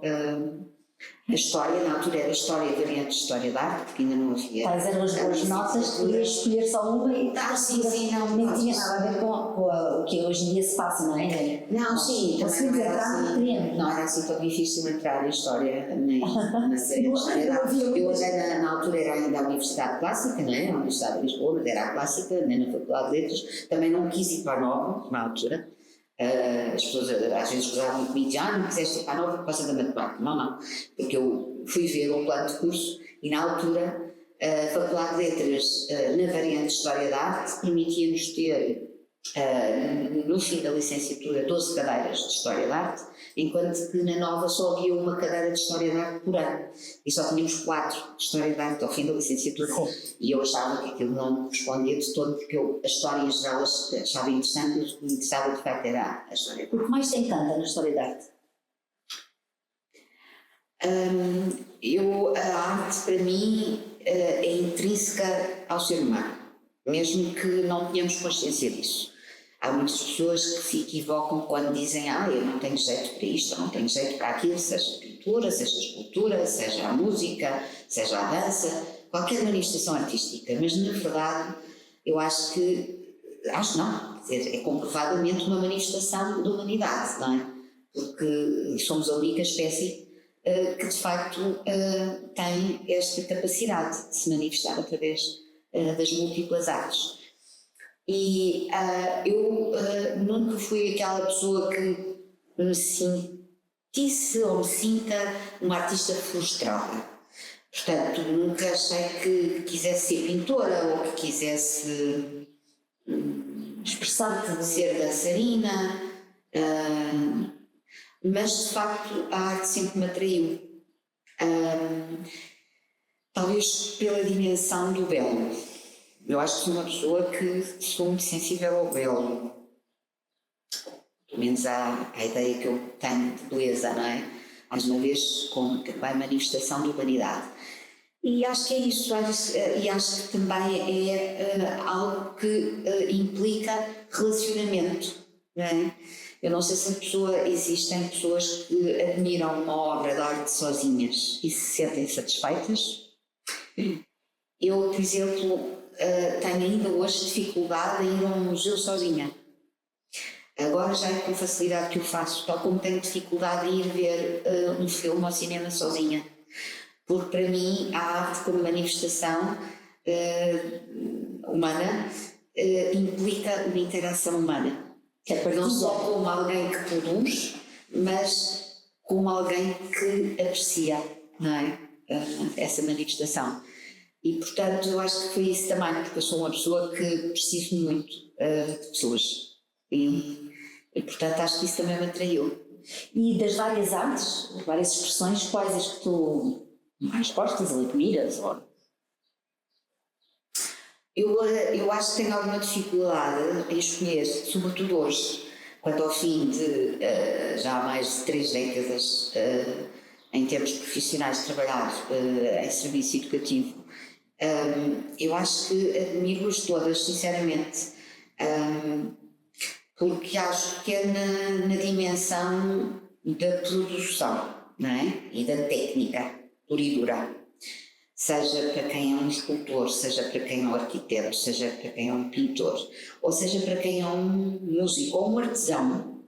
Speaker 1: a história, na altura era História, variante de História da Arte, porque ainda não havia.
Speaker 2: Tais eram as boas notas, podias escolher só uma e nem tinha nada a ver com o que hoje em dia se passa, não é?
Speaker 1: Não, sim,
Speaker 2: conseguimos entrar no terreno.
Speaker 1: Não era assim tão difícil entrar em História, nem na História da Arte. Eu andei na altura era ainda a Universidade Clássica, não é? A Universidade de Lisboa, mas era a Clássica, nem na Faculdade de Letras. Também não quis ir para a Nova, na altura. As pessoas às vezes gozavam comigo, não quiseste ir para a Nova por causa da matemática. Não, porque eu fui ver o plano de curso e na altura a Faculdade de Letras, na variante de História da Arte, permitia-nos ter no fim da licenciatura 12 cadeiras de História da Arte, enquanto que na Nova só havia uma cadeira de História da Arte por ano e só tínhamos 4 de História da Arte ao fim da licenciatura. E eu achava que aquilo não me correspondia de todo, porque eu a história em geral achava interessante, mas o que me interessava de facto era a história.
Speaker 2: O que mais te encanta na História da Arte?
Speaker 1: A arte para mim é intrínseca ao ser humano, mesmo que não tenhamos consciência disso. Há muitas pessoas que se equivocam quando dizem eu não tenho jeito para isto, eu não tenho jeito para aquilo, seja pintura, seja escultura, seja a música, seja a dança, qualquer manifestação artística, mas na verdade eu acho não, quer dizer, é comprovadamente uma manifestação da humanidade, não é? Porque somos a única espécie que de facto tem esta capacidade de se manifestar através das múltiplas artes. E eu nunca fui aquela pessoa que me sentisse ou me sinta uma artista frustrada. Portanto, nunca achei que quisesse ser pintora ou que quisesse
Speaker 2: Expressar-te
Speaker 1: ser dançarina, mas de facto a arte sempre me atraiu. Talvez pela dimensão do belo. Eu acho que sou uma pessoa que sou muito sensível ao belo. Pelo menos à ideia que eu tenho de beleza, não é? Mais uma vez, como também manifestação de humanidade. E acho que é isso, e acho que também é algo que implica relacionamento, não é? Eu não sei se existem pessoas que admiram uma obra de arte sozinhas e se sentem satisfeitas. Eu, por exemplo, tenho ainda hoje dificuldade em ir a um museu sozinha. Agora já é com facilidade que o faço, tal como tenho dificuldade em ir ver um filme ao cinema sozinha. Porque para mim a arte como manifestação humana implica uma interação humana. Não só como alguém que produz, mas como alguém que aprecia, não é? Essa manifestação. E portanto eu acho que foi isso também, porque eu sou uma pessoa que preciso muito de pessoas. E portanto acho que isso também me atraiu.
Speaker 2: E das várias artes, várias expressões, quais as que tu mais gostas ou admiras?
Speaker 1: Eu acho que tenho alguma dificuldade em escolher, sobretudo hoje, quando ao fim de já há mais de 3 décadas em termos profissionais de trabalhar em serviço educativo, eu acho que admiro-as todas, sinceramente, porque acho que é na dimensão da produção, não é? E da técnica pura e dura. Seja para quem é um escultor, seja para quem é um arquiteto, seja para quem é um pintor, ou seja para quem é um músico ou um artesão,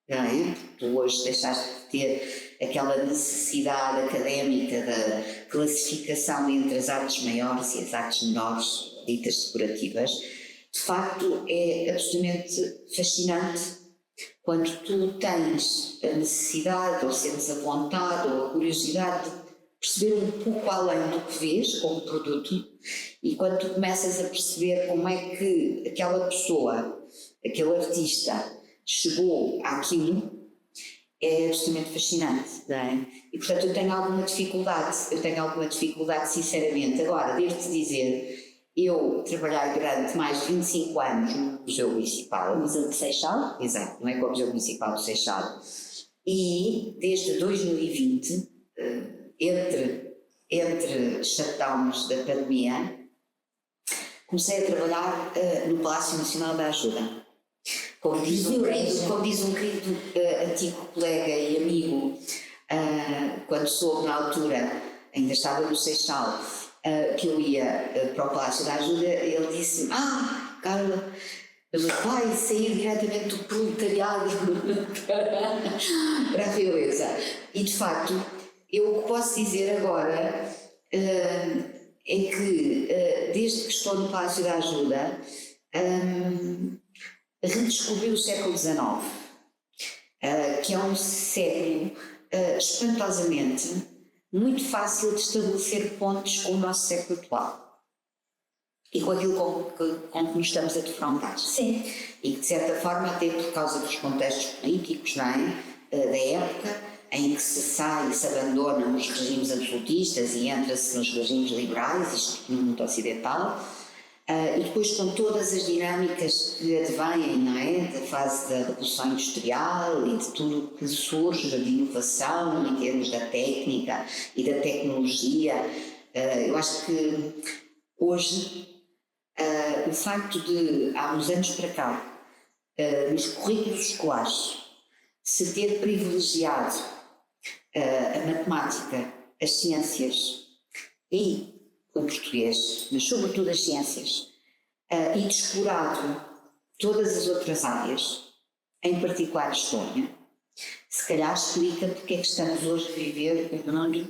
Speaker 1: não é? Tu hoje deixaste de ter aquela necessidade académica da classificação entre as artes maiores e as artes menores, ditas decorativas. De facto, é absolutamente fascinante quando tu tens a necessidade, ou sentes a vontade, ou a curiosidade de perceber um pouco além do que vês como produto, e quando tu começas a perceber como é que aquela pessoa, aquele artista, chegou àquilo, é absolutamente fascinante, não é? E portanto eu tenho alguma dificuldade sinceramente. Agora, devo-te dizer, eu trabalhei durante mais de 25 anos no Museu Municipal.
Speaker 2: O Museu de Seixal?
Speaker 1: Exato, não é com o Museu Municipal de Seixal. E desde 2020, entre shutdowns da pandemia, comecei a trabalhar no Palácio Nacional da Ajuda. Como diz um querido antigo colega e amigo, quando soube na altura, ainda estava no Seixal, que eu ia para o Palácio da Ajuda, ele disse-me: Carla, vai sair diretamente do proletariado para a realeza. E de facto, eu o que posso dizer agora é que desde que estou no Palácio da Ajuda redescobri o século XIX, que é um século espantosamente muito fácil de estabelecer pontes com o nosso século atual. e com aquilo com que nos estamos a defrontar.
Speaker 2: Sim.
Speaker 1: E que, de certa forma, até por causa dos contextos políticos, não é? Da época, em que se sai e se abandonam os regimes absolutistas e entra-se nos regimes liberais, isto no mundo ocidental, e depois com todas as dinâmicas que advêm, não é? Da fase da Revolução Industrial e de tudo o que surge de inovação em termos da técnica e da tecnologia. Eu acho que hoje o facto de, há uns anos para cá, nos currículos escolares, se ter privilegiado a matemática, as ciências e o português, mas sobretudo as ciências, e descurado todas as outras áreas, em particular a história, se calhar explica porque é que estamos hoje a viver um mundo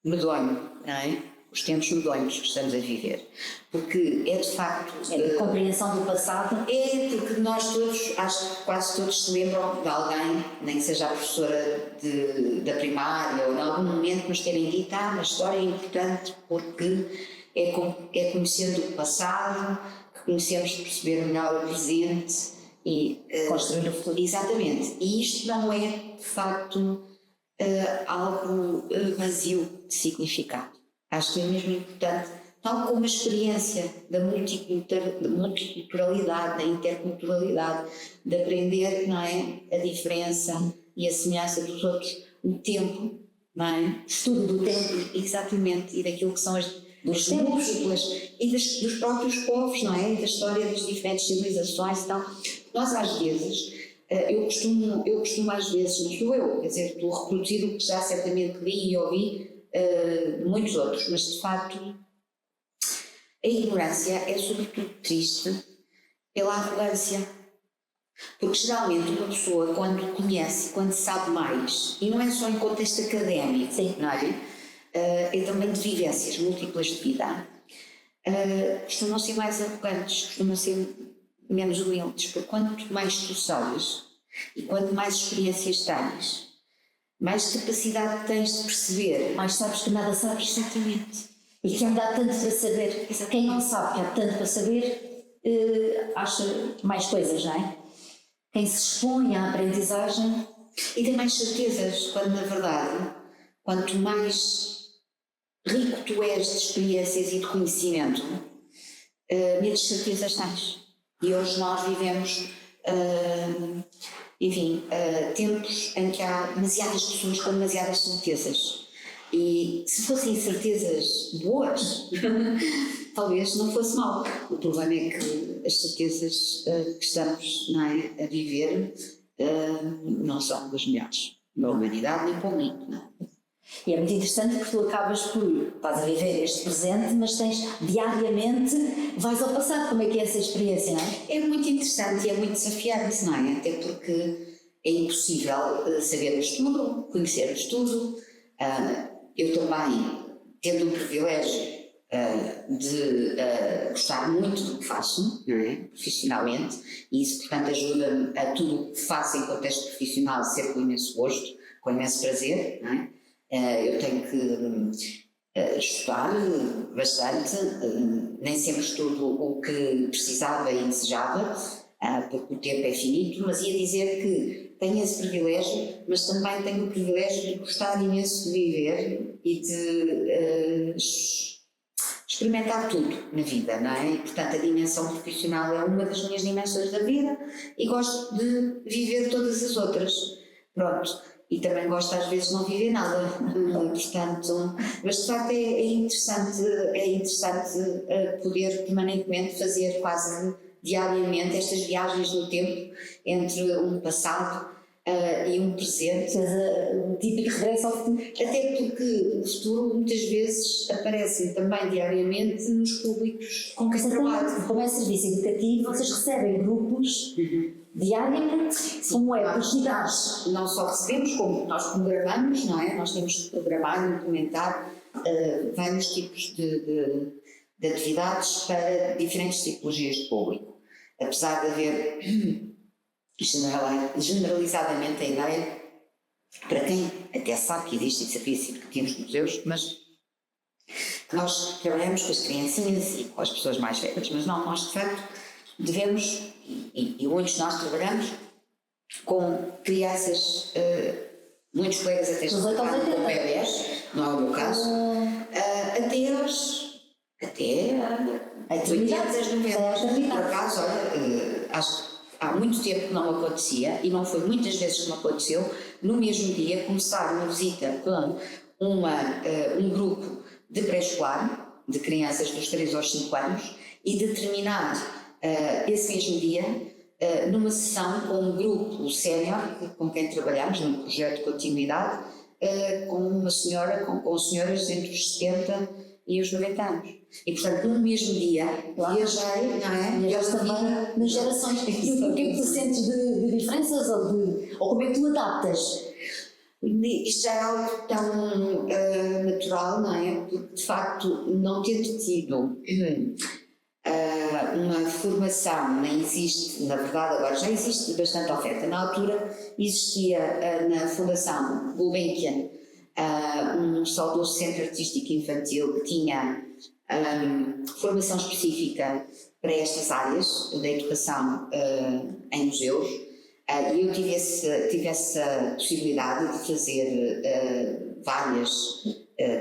Speaker 1: medonho, não é? Os tempos medonhos que estamos a viver. Porque é de facto...
Speaker 2: É a compreensão do passado.
Speaker 1: É porque nós todos, acho que quase todos se lembram de alguém, nem que seja a professora da primária, ou em algum momento nos terem dito, a história é importante porque é conhecendo o passado que conhecemos perceber melhor o presente e
Speaker 2: construir o futuro.
Speaker 1: Exatamente. E isto não é, de facto, algo vazio de significado. Acho que é mesmo importante, tal como a experiência da multiculturalidade, da interculturalidade, de aprender, não é, a diferença e a semelhança dos outros, o tempo, não é? Estudo do tempo, exatamente, e daquilo que são as múltiplas e dos próprios povos, não é? E da história das diferentes civilizações e tal. Nós às vezes, eu costumo às vezes, não sou eu, quer dizer, estou a reproduzir o que já certamente li e ouvi muitos outros, mas de facto a ignorância é sobretudo triste pela arrogância, porque geralmente uma pessoa quando conhece, quando sabe mais, e não é só em contexto académico, não é? É também de vivências múltiplas de vida, costumam ser mais arrogantes, costumam ser menos humildes, porque quanto mais tu sabes e quanto mais experiências tens, mais capacidade tens de perceber.
Speaker 2: Mais sabes que nada sabes.
Speaker 1: Exatamente.
Speaker 2: E que ainda há tanto para saber. Quem não sabe que há tanto para saber, acha mais coisas, não é? Quem se expõe à aprendizagem...
Speaker 1: E tem mais certezas, quando na verdade, quanto mais rico tu és de experiências e de conhecimento, menos certezas tens. E hoje nós vivemos... tempos em que há demasiadas pessoas com demasiadas certezas. E se fossem certezas boas, talvez não fosse mal. O problema é que as certezas que estamos, não é, a viver não são das melhores na humanidade nem para o mundo. Não é?
Speaker 2: E é muito interessante porque tu acabas por, estás a viver este presente, mas tens diariamente, vais ao passado. Como é que é essa experiência, não é?
Speaker 1: É muito interessante e é muito desafiante, não é? Até porque é impossível sabermos tudo, conhecermos tudo. Eu também, tendo o privilégio de gostar muito do que faço, não é? Profissionalmente, e isso, portanto, ajuda-me a tudo o que faço em contexto profissional ser com imenso gosto, com imenso prazer, não é? Eu tenho que estudar bastante, nem sempre estudo o que precisava e desejava, porque o tempo é finito, mas ia dizer que tenho esse privilégio, mas também tenho o privilégio de gostar imenso de viver e de experimentar tudo na vida, não é? E, portanto, a dimensão profissional é uma das minhas dimensões da vida e gosto de viver todas as outras. Pronto. E também gosto às vezes de não viver nada, portanto, mas de facto é interessante poder permanentemente fazer quase diariamente estas viagens no tempo entre um passado e um presente.
Speaker 2: Um típico regresso ao futuro.
Speaker 1: Até porque o futuro muitas vezes aparece também diariamente nos públicos com quem trabalho.
Speaker 2: Como é serviço educativo, vocês recebem grupos diariamente, como é, por cidades.
Speaker 1: Não só recebemos, como nós programamos, não é? Nós temos que programar e implementar vários tipos de atividades para diferentes tipologias de público. Apesar de haver generalizadamente a ideia, para quem até sabe que existe serviço educativo nos museus, mas Nós trabalhamos com as criancinhas e com as pessoas mais velhas, mas não, nós de facto devemos, e muitos de nós trabalhamos com crianças, muitos colegas até
Speaker 2: Dos 8 aos 80.
Speaker 1: com bebés, não é o meu caso, até
Speaker 2: A
Speaker 1: 80, 90. Por
Speaker 2: a
Speaker 1: acaso, olha, acho que há muito tempo que não acontecia, e não foi muitas vezes que não aconteceu, no mesmo dia começar uma visita com um grupo de pré-escolar, de crianças dos 3 aos 5 anos, e de terminar esse mesmo dia numa sessão com um grupo sénior com quem trabalhamos num projeto de continuidade, com uma senhora, com senhoras entre os 70 e os 90 anos. E portanto, no mesmo dia, viajei, não é?
Speaker 2: Viajaste também nas gerações. E o que é que tu sentes de diferenças ou como é que tu adaptas?
Speaker 1: Isto já é algo tão natural, não é? Porque de facto, não tendo tido uma formação, nem existe, na verdade agora já existe bastante oferta. Na altura existia na Fundação Gulbenkian um saudoso centro artístico infantil que tinha formação específica para estas áreas da educação em museus, e eu tive essa possibilidade de fazer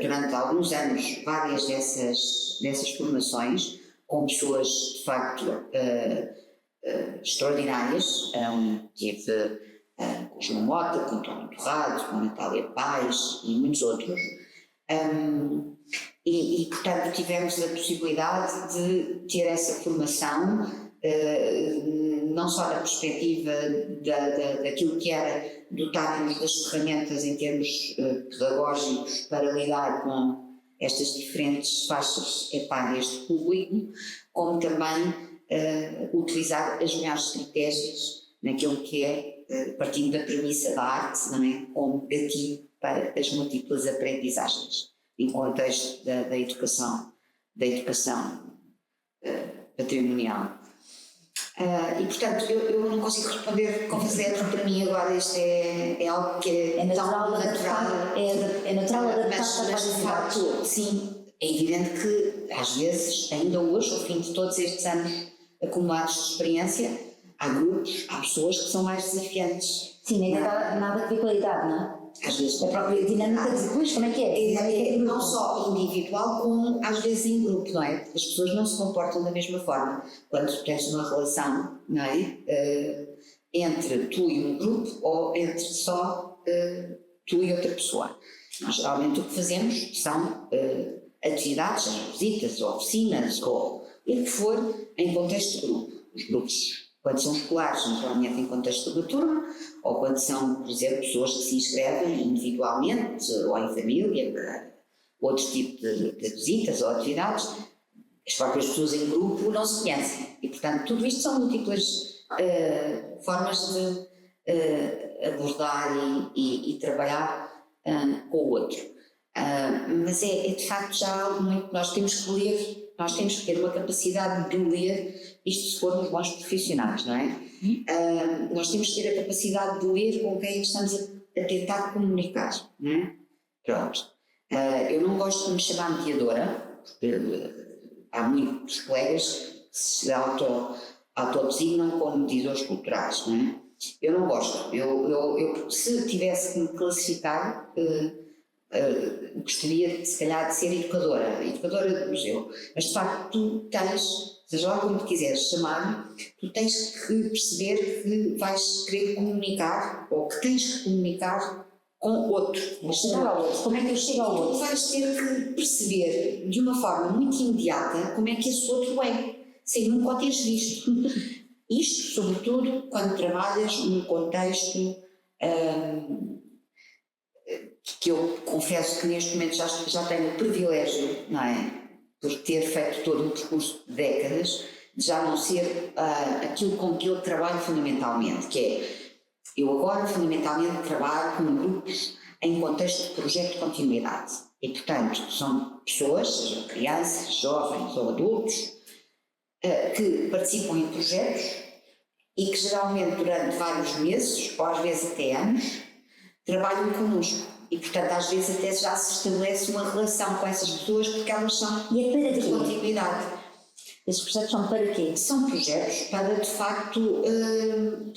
Speaker 1: durante alguns anos, várias dessas formações, com pessoas de facto extraordinárias. Tive com o João Mota, com o António Torrado, com a Natália Paz e muitos outros. E portanto tivemos a possibilidade de ter essa formação, não só na perspectiva daquilo que era dotarmos das ferramentas em termos pedagógicos para lidar com estas diferentes faixas etárias de público, como também utilizar as melhores estratégias naquilo que é, partindo da premissa da arte, não é? Como gatilho para as múltiplas aprendizagens, em contexto da educação patrimonial. E portanto, eu não consigo responder com facilidade, porque para mim agora isto é algo que é
Speaker 2: natural
Speaker 1: natural.
Speaker 2: É natural adaptar
Speaker 1: Mas de facto, sim, é evidente que às vezes, ainda hoje, ao fim de todos estes anos acumulados de experiência, há grupos, há pessoas que são mais desafiantes.
Speaker 2: Sim, nem tem nada a ver com a idade, não é?
Speaker 1: Às vezes
Speaker 2: a própria dinâmica de depois, como é que é?
Speaker 1: Não só individual, como às vezes em grupo, não é? As pessoas não se comportam da mesma forma. Quando tens uma relação, não é? Entre tu e um grupo, ou entre só tu e outra pessoa. Nós geralmente o que fazemos são atividades, visitas, oficinas, ou o que for, em contexto de grupo. Os grupos, quando são escolares, naturalmente em contexto de turma, ou quando são, por exemplo, pessoas que se inscrevem individualmente ou em família para outro tipo de visitas ou atividades, as próprias pessoas em grupo não se conhecem. E, portanto, tudo isto são múltiplas formas de abordar e trabalhar com o outro. Mas é de facto já algo muito. Nós temos que ler, nós temos que ter uma capacidade de ler, isto se formos bons profissionais, não é? Nós temos que ter a capacidade de ler com quem estamos a tentar comunicar, não é? Pronto. Eu não gosto de me chamar mediadora, porque há muitos colegas que se autodesignam como mediadores culturais, não é? Eu não gosto. Eu se tivesse que me classificar, gostaria se calhar de ser educadora de museu, mas de facto tu tens, seja lá como te quiseres chamar, tu tens que perceber que vais querer comunicar, ou que tens que comunicar com outro.
Speaker 2: Chegar ao outro. Como é que eu chego ao outro?
Speaker 1: Tu vais ter que perceber de uma forma muito imediata como é que esse outro é, sem nunca o teres visto. Isto, sobretudo, quando trabalhas num contexto que eu confesso que neste momento já tenho o privilégio, não é, por ter feito todo um percurso de décadas, de já não ser aquilo com que eu trabalho fundamentalmente, que é, eu agora fundamentalmente trabalho com grupos em contexto de projeto de continuidade. E, portanto, são pessoas, sejam crianças, jovens ou adultos, que participam em projetos e que geralmente durante vários meses, ou às vezes até anos, trabalham connosco. E, portanto, às vezes até já se estabelece uma relação com essas pessoas porque elas são
Speaker 2: E é para
Speaker 1: de
Speaker 2: quê?
Speaker 1: continuidade.
Speaker 2: Esses projetos são para quê?
Speaker 1: São projetos para, de facto,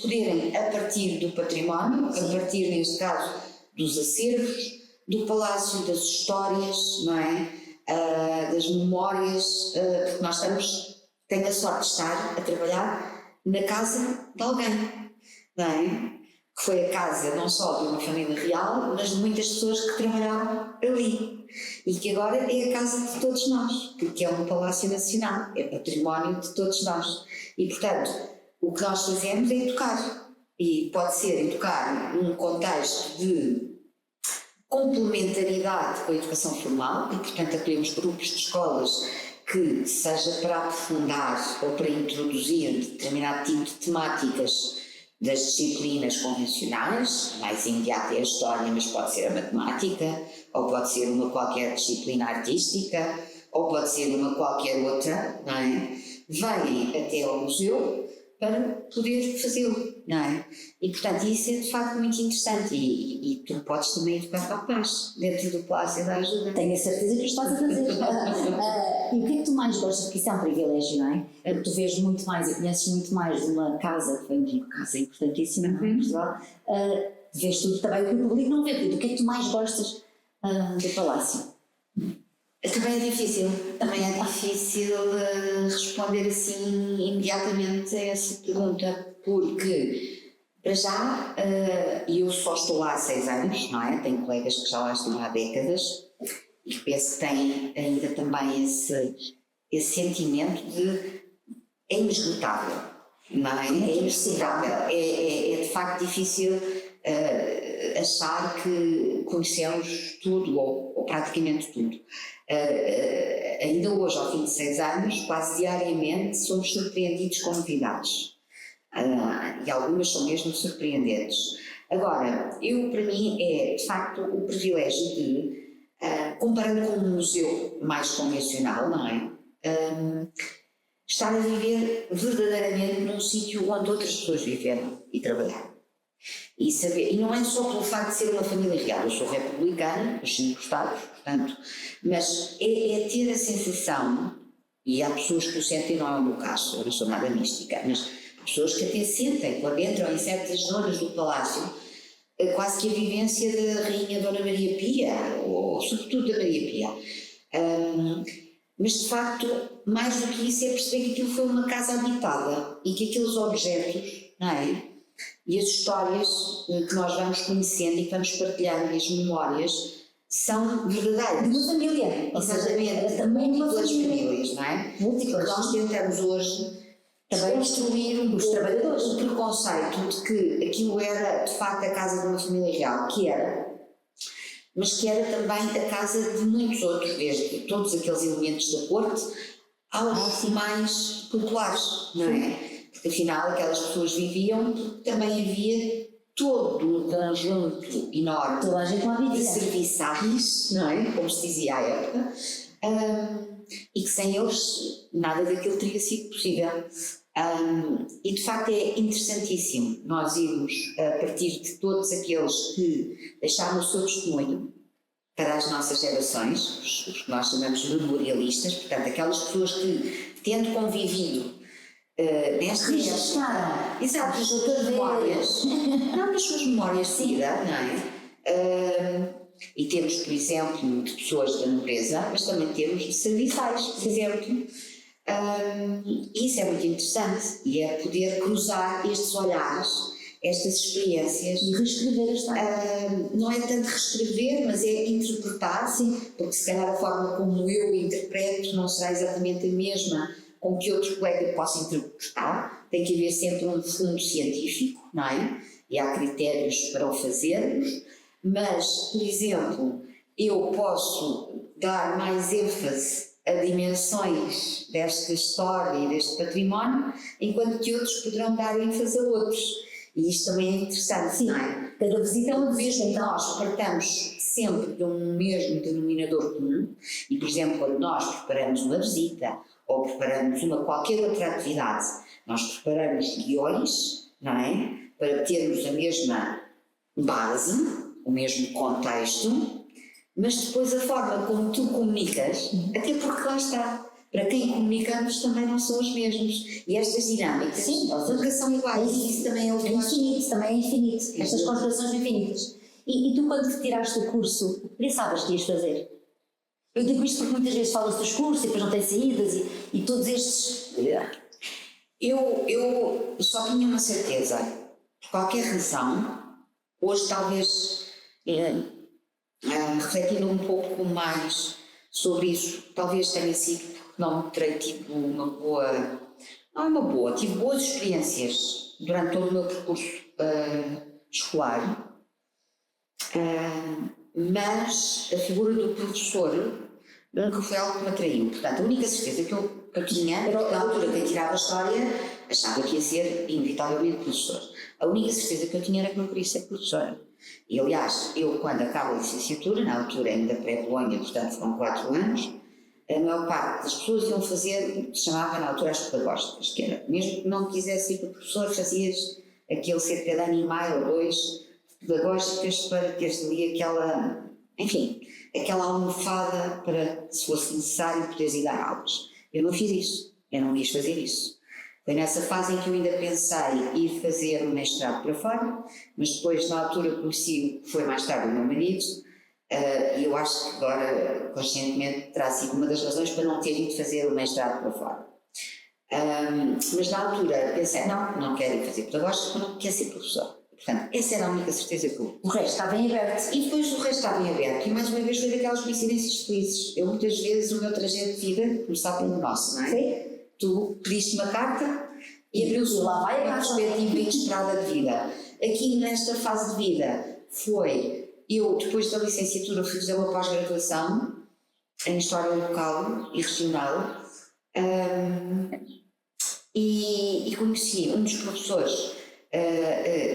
Speaker 1: poderem, a partir do património, a partir, neste caso, dos acervos, do palácio, das histórias, não é? Das memórias, porque nós tenho a sorte de estar a trabalhar na casa de alguém, não é? Que foi a casa não só de uma família real, mas de muitas pessoas que trabalharam ali. E que agora é a casa de todos nós, porque é um Palácio Nacional, é património de todos nós. E, portanto, o que nós fazemos é educar. E pode ser educar num contexto de complementaridade com a educação formal, e, portanto, acolhemos grupos de escolas que, seja para aprofundar ou para introduzir determinado tipo de temáticas das disciplinas convencionais, mais imediata é a história, mas pode ser a matemática, ou pode ser uma qualquer disciplina artística, ou pode ser uma qualquer outra, não é? Vêm até ao museu para poder fazê-lo, não é? E, portanto, isso é de facto muito interessante e tu podes também educar papás dentro do Palácio da Ajuda.
Speaker 2: Tenho a certeza que o estás a fazer. E o que é que tu mais gostas? Porque isso é um privilégio, não é? Porque tu vês muito mais e conheces muito mais de uma casa, que foi uma casa importantíssima em Portugal, vês tudo também o que o público não vê. O que é que tu mais gostas do Palácio?
Speaker 1: Também é difícil responder assim imediatamente a essa pergunta, porque, para já, eu só estou lá há 6 anos, não é? Tenho colegas que já lá estão há décadas e penso que têm ainda também esse sentimento de é inesgotável, não é? É inesgotável, é de facto difícil achar que conhecemos tudo ou praticamente tudo. Ainda hoje, ao fim de 6 anos, quase diariamente somos surpreendidos com novidades. E algumas são mesmo surpreendentes. Agora, para mim é de facto o privilégio de, comparando com um museu mais convencional, não é? Estar a viver verdadeiramente num sítio onde outras pessoas viveram e trabalharam. E não é só pelo facto de ser uma família real, eu sou republicana, os 5 Estados, portanto, mas é ter a sensação, e há pessoas que o sentem, não é o meu caso, eu não sou nada mística, mas há pessoas que até sentem, quando entram em certas zonas do palácio, quase que a vivência da Rainha Dona Maria Pia, ou sobretudo da Maria Pia. Mas de facto, mais do que isso, é perceber que aquilo foi uma casa habitada e que aqueles objetos, não é? E as histórias que nós vamos conhecendo e que vamos partilhando e as memórias são verdadeiras.
Speaker 2: De uma família.
Speaker 1: Exatamente, de múltiplas famílias, não é?
Speaker 2: Múltiplas.
Speaker 1: Nós tentamos hoje desconstruir
Speaker 2: os trabalhadores.
Speaker 1: o preconceito de que aquilo era de facto a casa de uma família real, que era, mas que era também a casa de muitos outros, desde todos aqueles elementos da corte aos mais populares, não é? Porque afinal aquelas pessoas viviam porque também havia todo um conjunto enorme
Speaker 2: Toda a gente lá vivia.
Speaker 1: de serviçais, não é? Como se dizia à época, e que sem eles nada daquilo teria sido possível. E de facto é interessantíssimo nós irmos a partir de todos aqueles que deixaram o seu testemunho para as nossas gerações, os que nós chamamos de memorialistas, portanto aquelas pessoas que, tendo convivido nesta
Speaker 2: registaram.
Speaker 1: Exato, as suas memórias, não nas suas memórias de vida, não é? E temos, por exemplo, de pessoas da nobreza, mas também temos de serviçais, por exemplo. Isso é muito interessante e é poder cruzar estes olhares, estas experiências
Speaker 2: e reescrever a história.
Speaker 1: Não é tanto reescrever, mas é interpretar, sim, porque se calhar a forma como eu interpreto não será exatamente a mesma com que outro colega possa interpretar. Tem que haver sempre um fundo científico, não é? E há critérios para o fazermos, mas, por exemplo, eu posso dar mais ênfase a dimensões desta história e deste património, enquanto que outros poderão dar ênfase a outros. E isto também é interessante, sim, não é?
Speaker 2: Cada visita é uma visita.
Speaker 1: Mesmo nós partamos sempre de um mesmo denominador comum, e, por exemplo, quando nós preparamos uma visita ou preparamos uma qualquer outra atividade, nós preparamos guiões, não é? Para termos a mesma base, o mesmo contexto, mas depois a forma como tu comunicas, até porque lá está, para quem comunicamos também não são os mesmos. E estas dinâmicas
Speaker 2: Sim,
Speaker 1: nunca são iguais. E isso também é o que
Speaker 2: É
Speaker 1: eu acho.
Speaker 2: infinito, também é infinito. Estas constelações são infinitas. E tu, quando retiraste o curso, pensavas que ias fazer? Eu digo isto porque muitas vezes fala-se dos cursos e depois não tem saídas e todos estes.
Speaker 1: Eu só tinha uma certeza, por qualquer razão, hoje talvez, refletindo um pouco mais sobre isso, talvez tenha sido porque não terei tido uma boa, não é uma boa, tive boas experiências durante todo o meu percurso escolar, mas a figura do professor nunca foi algo que me atraiu. Portanto, a única certeza que eu tinha, na altura que eu tirava a história, achava que ia ser inevitavelmente professor. A única certeza que eu tinha era que não queria ser professora. E aliás, eu quando acabo a licenciatura, na altura ainda pré-Bolonha, portanto foram 4 anos, a maior parte das pessoas iam fazer o que se chamava na altura as pedagógicas, que era, mesmo que não quisesse ir para professor, fazias aquele cerca de ano e meio ou 2 pedagógicas para teres ali aquela, enfim, aquela almofada para, se fosse necessário, poderes ir dar aulas. Eu não fiz isso, eu não quis fazer isso. Foi nessa fase em que eu ainda pensei em ir fazer um mestrado para fora, mas depois, na altura, conheci o que foi mais tarde o meu marido, e eu acho que agora, conscientemente, terá sido uma das razões para não ter ido fazer o mestrado para fora. Mas na altura pensei, não quero ir fazer pedagógico, não quero ser professor. Portanto, essa era a única certeza que eu...
Speaker 2: O resto estava em aberto.
Speaker 1: E depois o resto estava em aberto. E mais uma vez foi daquelas coincidências felizes. Eu muitas vezes o meu trajeto de vida começar pelo nosso, não é?
Speaker 2: Sim.
Speaker 1: Tu pediste uma carta e abriu-se
Speaker 2: lá vai a
Speaker 1: uma
Speaker 2: carta.
Speaker 1: perspectiva inesperada de vida. Aqui nesta fase de vida foi, eu depois da licenciatura fui fazer uma pós-graduação em História Local e Regional, e conheci um dos professores,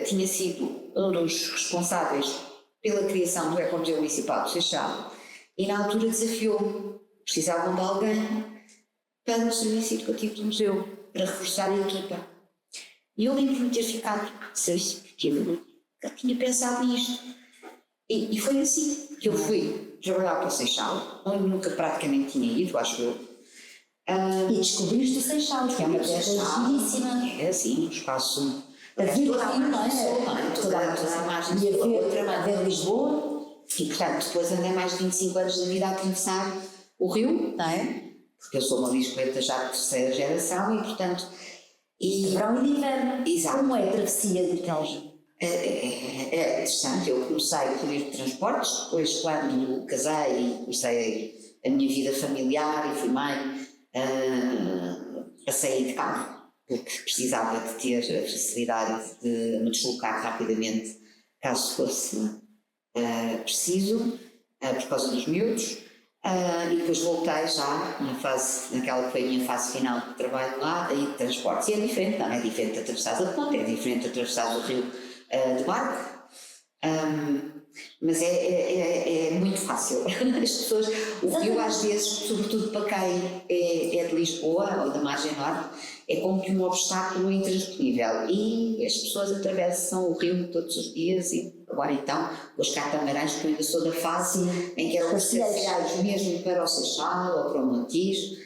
Speaker 1: tinha sido um dos responsáveis pela criação do Ecomuseu Municipal de Seixal, e na altura desafiou-me, precisavam de alguém para o serviço educativo do museu, para reforçar a equipa. E eu lembro-me de ter ficado, porque eu nunca tinha pensado nisto. E foi assim que eu fui trabalhar para o Seixal, onde nunca praticamente tinha ido, acho eu.
Speaker 2: E descobriste o Seixal, que é uma terra giríssima.
Speaker 1: É assim, um espaço...
Speaker 2: A ver
Speaker 1: toda a
Speaker 2: aqui, não é?
Speaker 1: imagem, toda a imagem
Speaker 2: E
Speaker 1: de
Speaker 2: a ver Lisboa.
Speaker 1: E, portanto, depois andei mais de 25 anos da vida a atravessar o rio, não é? Porque eu sou uma lisboeta já de terceira geração e, portanto...
Speaker 2: De verão e de inverno.
Speaker 1: Exato.
Speaker 2: Como é a travessia de Telge?
Speaker 1: É interessante. Eu comecei por ir de transportes, depois, quando casei e comecei a minha vida familiar e fui mãe, a sair de carro, porque precisava de ter a facilidade de me deslocar rapidamente, caso fosse preciso, por causa dos miúdos. E depois voltei já naquela que foi a minha fase final de trabalho lá, aí de transportes. E é diferente, não é diferente de atravessar a ponte, é diferente de atravessar o rio de barco, mas é muito fácil. As pessoas, o rio às vezes, sobretudo para quem é de Lisboa ou da margem norte, é como que um obstáculo intransponível, e as pessoas atravessam o rio todos os dias. E agora então, os catamarãs, que eu ainda sou da fase em que eram especiais mesmo para o Seixal ou para o Montijo,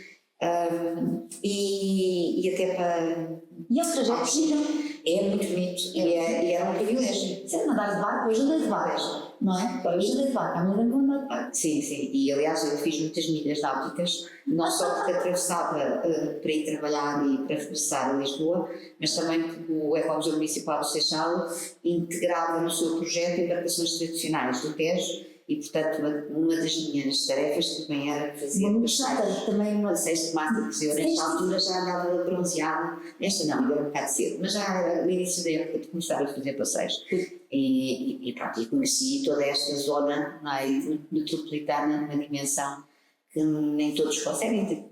Speaker 1: e até para...
Speaker 2: E é um trajeto giro.
Speaker 1: É muito bonito e era um privilégio.
Speaker 2: Se andar de barco, hoje andei de barco, não é? Hoje andei de barco, amanhã vou andar de barco.
Speaker 1: Sim, e aliás eu fiz muitas milhas náuticas, não só porque atravessava para ir trabalhar e para regressar a Lisboa, mas também porque o Ecomuseu Municipal de Seixal integrava no seu projeto embarcações tradicionais do Tejo, e portanto uma das minhas tarefas também era fazer
Speaker 2: também
Speaker 1: passeios temáticos. Eu nesta altura já andava bronzeada, nesta não, ainda era um bocado cedo, mas já era no início da época de começar a fazer passeios. E pronto, e conheci toda esta zona metropolitana numa dimensão que nem todos conseguem ter.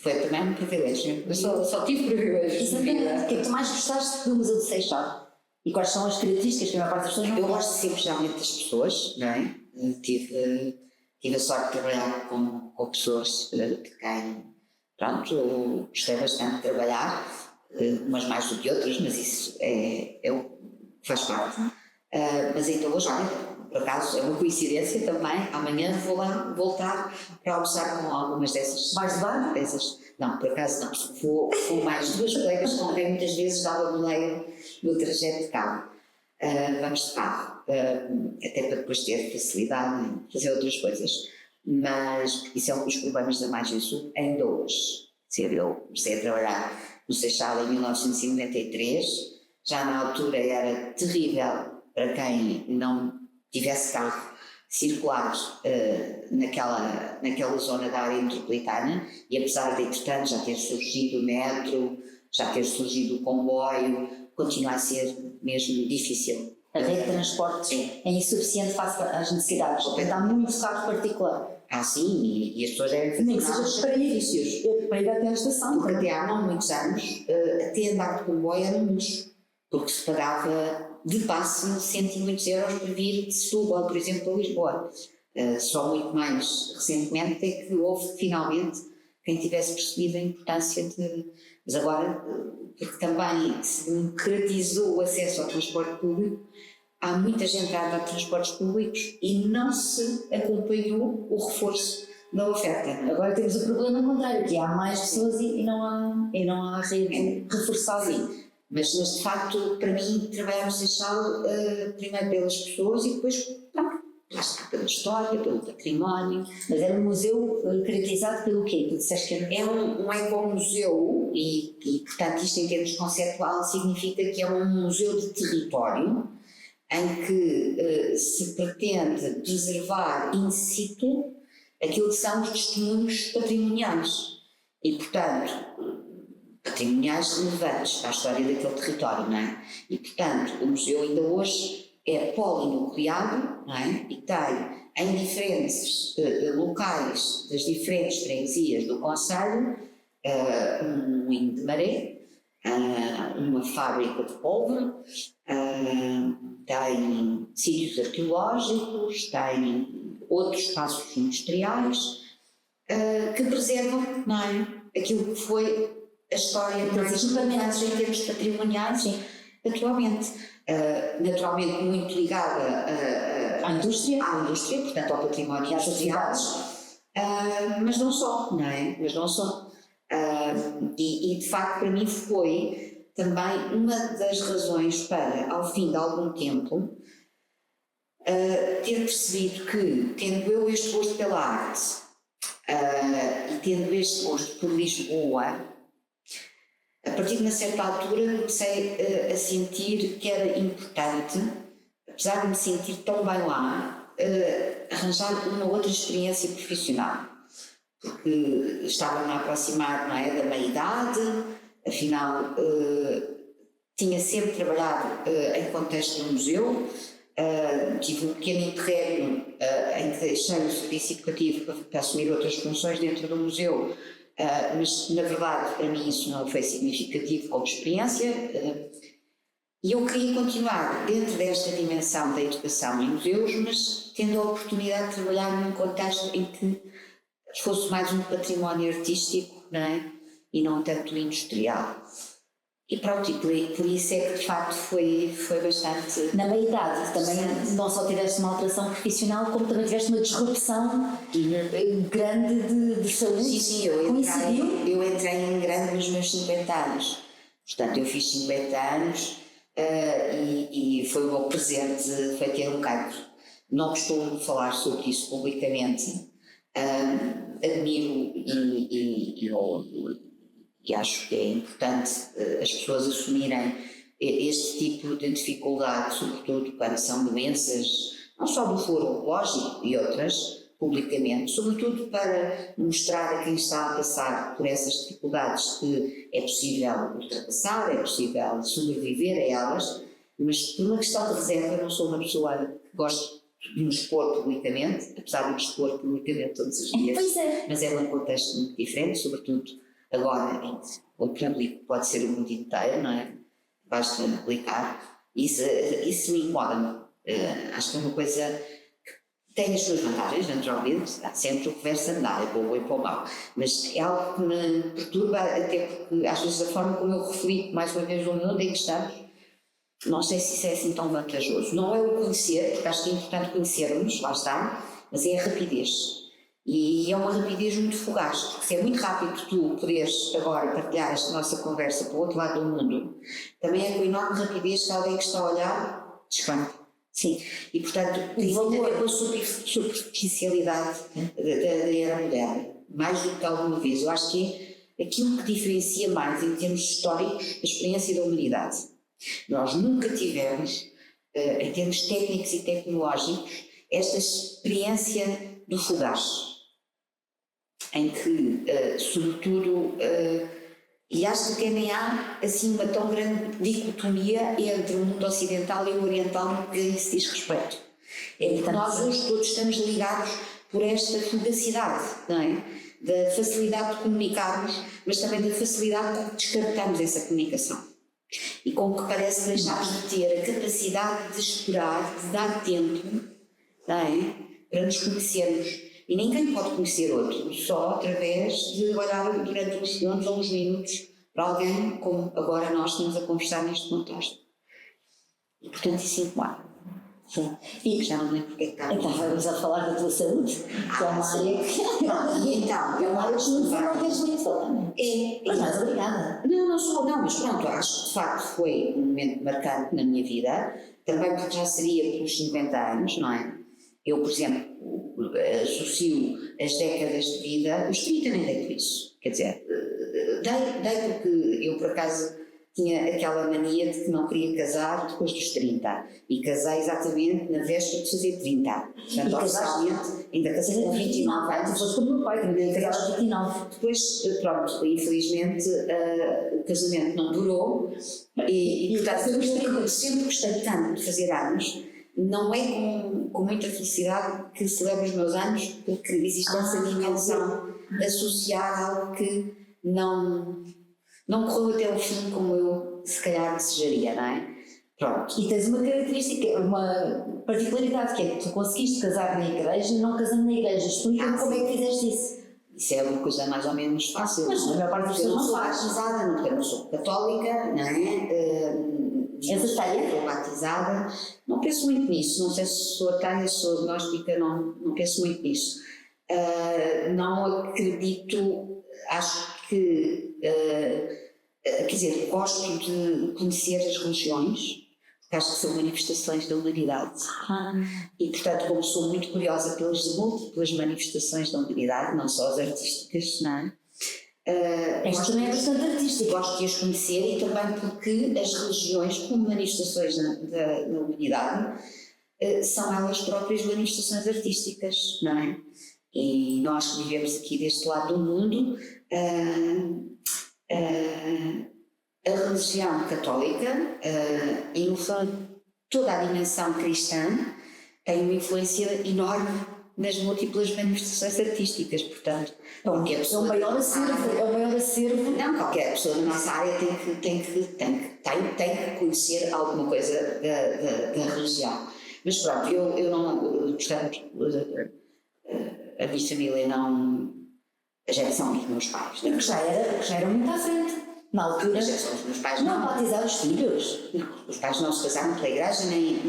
Speaker 1: Foi também um privilégio. Eu só tive privilégios.
Speaker 2: Exatamente. O que é que tu mais gostaste do Museu de Seixal? E quais são as características que a maior parte das pessoas não...
Speaker 1: Eu gosto sempre geralmente das pessoas, não é? Tive a sorte de trabalhar com pessoas de quem, pronto, gostei bastante de trabalhar, umas mais do que outras, mas isso faz parte. Mas então hoje, olha, por acaso é uma coincidência também, amanhã vou lá voltar para almoçar com algumas dessas. Não, por acaso não, vou com mais 2 colegas com quem muitas vezes dava boleia no trajeto de carro. Vamos de carro, até para depois ter facilidade em fazer outras coisas. Mas isso é um dos problemas da Margem Sul ainda hoje. Eu comecei a trabalhar no Seixal em 1993, já na altura era terrível para quem não tivesse carro circular naquela zona da área metropolitana, e apesar de, entretanto, já ter surgido o metro, já ter surgido o comboio, continua a ser mesmo difícil.
Speaker 2: A rede de transporte é insuficiente face às necessidades, portanto há muito carro particular.
Speaker 1: Sim, e as pessoas devem fazer.
Speaker 2: Nem que seja para edifícios, para ir até à estação.
Speaker 1: Porque até há não muitos anos, até andar de comboio era um luxo, porque se pagava de passe 100 e muitos euros para vir de Setúbal, por exemplo, para Lisboa. Só muito mais recentemente é que houve finalmente quem tivesse percebido a importância de. Mas agora, porque também se democratizou o acesso ao transporte público, há muita gente a andar de transportes públicos e não se acompanhou o reforço da oferta.
Speaker 2: Agora temos o problema contrário, que há mais pessoas e não há rede reforçada.
Speaker 1: Sim, mas de facto, para mim, trabalhar no Seixal, primeiro pelas pessoas e depois pela história, pelo património.
Speaker 2: Mas era um museu caracterizado pelo quê? Tu disseste que
Speaker 1: é um ecomuseu e, portanto, isto em termos conceptual significa que é um museu de território em que se pretende preservar in situ aquilo que são os testemunhos patrimoniais e, portanto, patrimoniais relevantes para a história daquele território, não é? E, portanto, o museu ainda hoje é polinucleado, não é? E tem em diferentes locais das diferentes freguesias do concelho um moinho de maré, uma fábrica de pólvora, tem sítios arqueológicos, tem outros espaços industriais que preservam, não é? Aquilo que foi a história mais relevante em termos patrimoniais, atualmente. Naturalmente muito ligada
Speaker 2: à indústria,
Speaker 1: portanto ao património e às atividades, mas não só, não é? E de facto para mim foi também uma das razões para, ao fim de algum tempo, ter percebido que, tendo eu este gosto pela arte e tendo este gosto por Lisboa, a partir de uma certa altura comecei a sentir que era importante, apesar de me sentir tão bem lá, arranjar uma outra experiência profissional, porque estava-me a aproximar, não é, da meia-idade, afinal tinha sempre trabalhado em contexto de museu, tive um pequeno interregno em que deixei o serviço educativo para assumir outras funções dentro do museu, mas na verdade para mim isso não foi significativo como experiência e eu queria continuar dentro desta dimensão da educação em museus, mas tendo a oportunidade de trabalhar num contexto em que fosse mais um património artístico, não é? E não tanto industrial. E pronto, e por isso é que de facto foi bastante...
Speaker 2: Na meia-idade também não só tiveste uma alteração profissional, como também tiveste uma disrupção grande de saúde.
Speaker 1: Sim, eu entrei em grande nos meus 50 anos. Portanto, eu fiz 50 anos e foi o meu presente, foi ter um cancro. Não costumo falar sobre isso publicamente. Admiro e acho que é importante as pessoas assumirem este tipo de dificuldade, sobretudo quando são doenças, não só do foro oncológico e outras, publicamente, sobretudo para mostrar a quem está a passar por essas dificuldades que é possível ultrapassar, é possível sobreviver a elas, mas por uma questão de reserva, eu não sou uma pessoa que gosto de me expor publicamente, apesar de me expor publicamente todos os dias, mas é num contexto muito diferente, sobretudo agora, o público pode ser o mundo inteiro, não é? Basta aplicar. Isso me incomoda-me. Acho que é uma coisa que tem as suas vantagens, naturalmente. Há sempre o que versa andar, é para o bom e para o mau. Mas é algo que me perturba, até porque às vezes a forma como eu reflito mais uma vez no mundo em que estamos não sei se isso é assim tão vantajoso. Não é o conhecer, porque acho que é importante conhecermos, lá está, mas é a rapidez. E é uma rapidez muito fugaz, porque se é muito rápido tu poderes agora partilhar esta nossa conversa para o outro lado do mundo, também é com enorme rapidez que alguém que está a olhar desfã.
Speaker 2: Sim.
Speaker 1: E portanto tem muito a ver com a superficialidade da era moderna, mais do que alguma vez. Eu acho que é aquilo que diferencia mais em termos históricos a experiência da humanidade. Nós nunca tivemos, em termos técnicos e tecnológicos, esta experiência do fugaz, em que, sobretudo, e acho que nem há assim uma tão grande dicotomia entre o mundo ocidental e o oriental no que isso diz respeito. É porque nós hoje todos estamos ligados por esta fugacidade, não é? Da facilidade de comunicarmos, mas também da facilidade com que descartamos essa comunicação. E com que parece que deixamos de ter a capacidade de esperar, de dar tempo, não é? Para nos conhecermos. E ninguém pode conhecer outro, só através de olhar durante uns segundos ou uns minutos para alguém, como agora nós estamos a conversar neste contexto. E portanto isso incomoda.
Speaker 2: Sim.
Speaker 1: E já não lembro porque é que
Speaker 2: estávamos a falar da tua saúde, que é uma área que.
Speaker 1: E então,
Speaker 2: é uma área que não queres muito falar, não é? Mas mais obrigada.
Speaker 1: Não sou, mas pronto, acho que de facto foi um momento marcante na minha vida, também porque já seria pelos 50 anos, não é? Eu, por exemplo, associo as décadas de vida, os 30 nem dei por isso, quer dizer, dei porque eu por acaso tinha aquela mania de que não queria casar depois dos 30 e casei exatamente na véspera de fazer 30, portanto oficialmente ainda casei com 29 anos.
Speaker 2: Depois como o meu pai, que me casava com 29.
Speaker 1: Depois, pronto, infelizmente o casamento não durou e portanto sempre gostei tanto de fazer anos. Não é com muita felicidade que celebro os meus anos, porque existe essa dimensão de associar algo que não correu até o fim como eu se calhar desejaria, não é? Pronto.
Speaker 2: E tens uma característica, uma particularidade, que é que tu conseguiste casar na igreja e não casando na igreja. Explica-me como é que fizeste isso.
Speaker 1: Isso é uma coisa mais ou menos fácil.
Speaker 2: Mas a maior parte das pessoas não faz.
Speaker 1: Eu sou batizada, não sou católica, não é?
Speaker 2: És ateia?
Speaker 1: Sou batizada, não penso muito nisso, não sei se sou ateia, se sou agnóstica, não penso muito nisso. Não acredito, acho que, quer dizer, gosto de conhecer as religiões, porque acho que são manifestações da humanidade. E portanto, como sou muito curiosa pelas múltiplas manifestações da humanidade, não só as artísticas, não é?
Speaker 2: Esta também é bastante artística.
Speaker 1: Gosto de as conhecer e também porque as religiões, como manifestações da humanidade, são elas próprias manifestações artísticas, não é? E nós que vivemos aqui deste lado do mundo, a religião católica e no fundo toda a dimensão cristã tem uma influência enorme nas múltiplas manifestações artísticas, portanto, qualquer pessoa.
Speaker 2: É o maior acervo.
Speaker 1: Não, qualquer pessoa da nossa área tem que conhecer alguma coisa da religião. Mas pronto, eu não, portanto, a minha família não. A geração dos meus pais.
Speaker 2: Que já era muito à frente. Na altura.
Speaker 1: A geração dos meus pais
Speaker 2: não batizaram os filhos.
Speaker 1: Não, os pais não se casaram pela igreja, nem.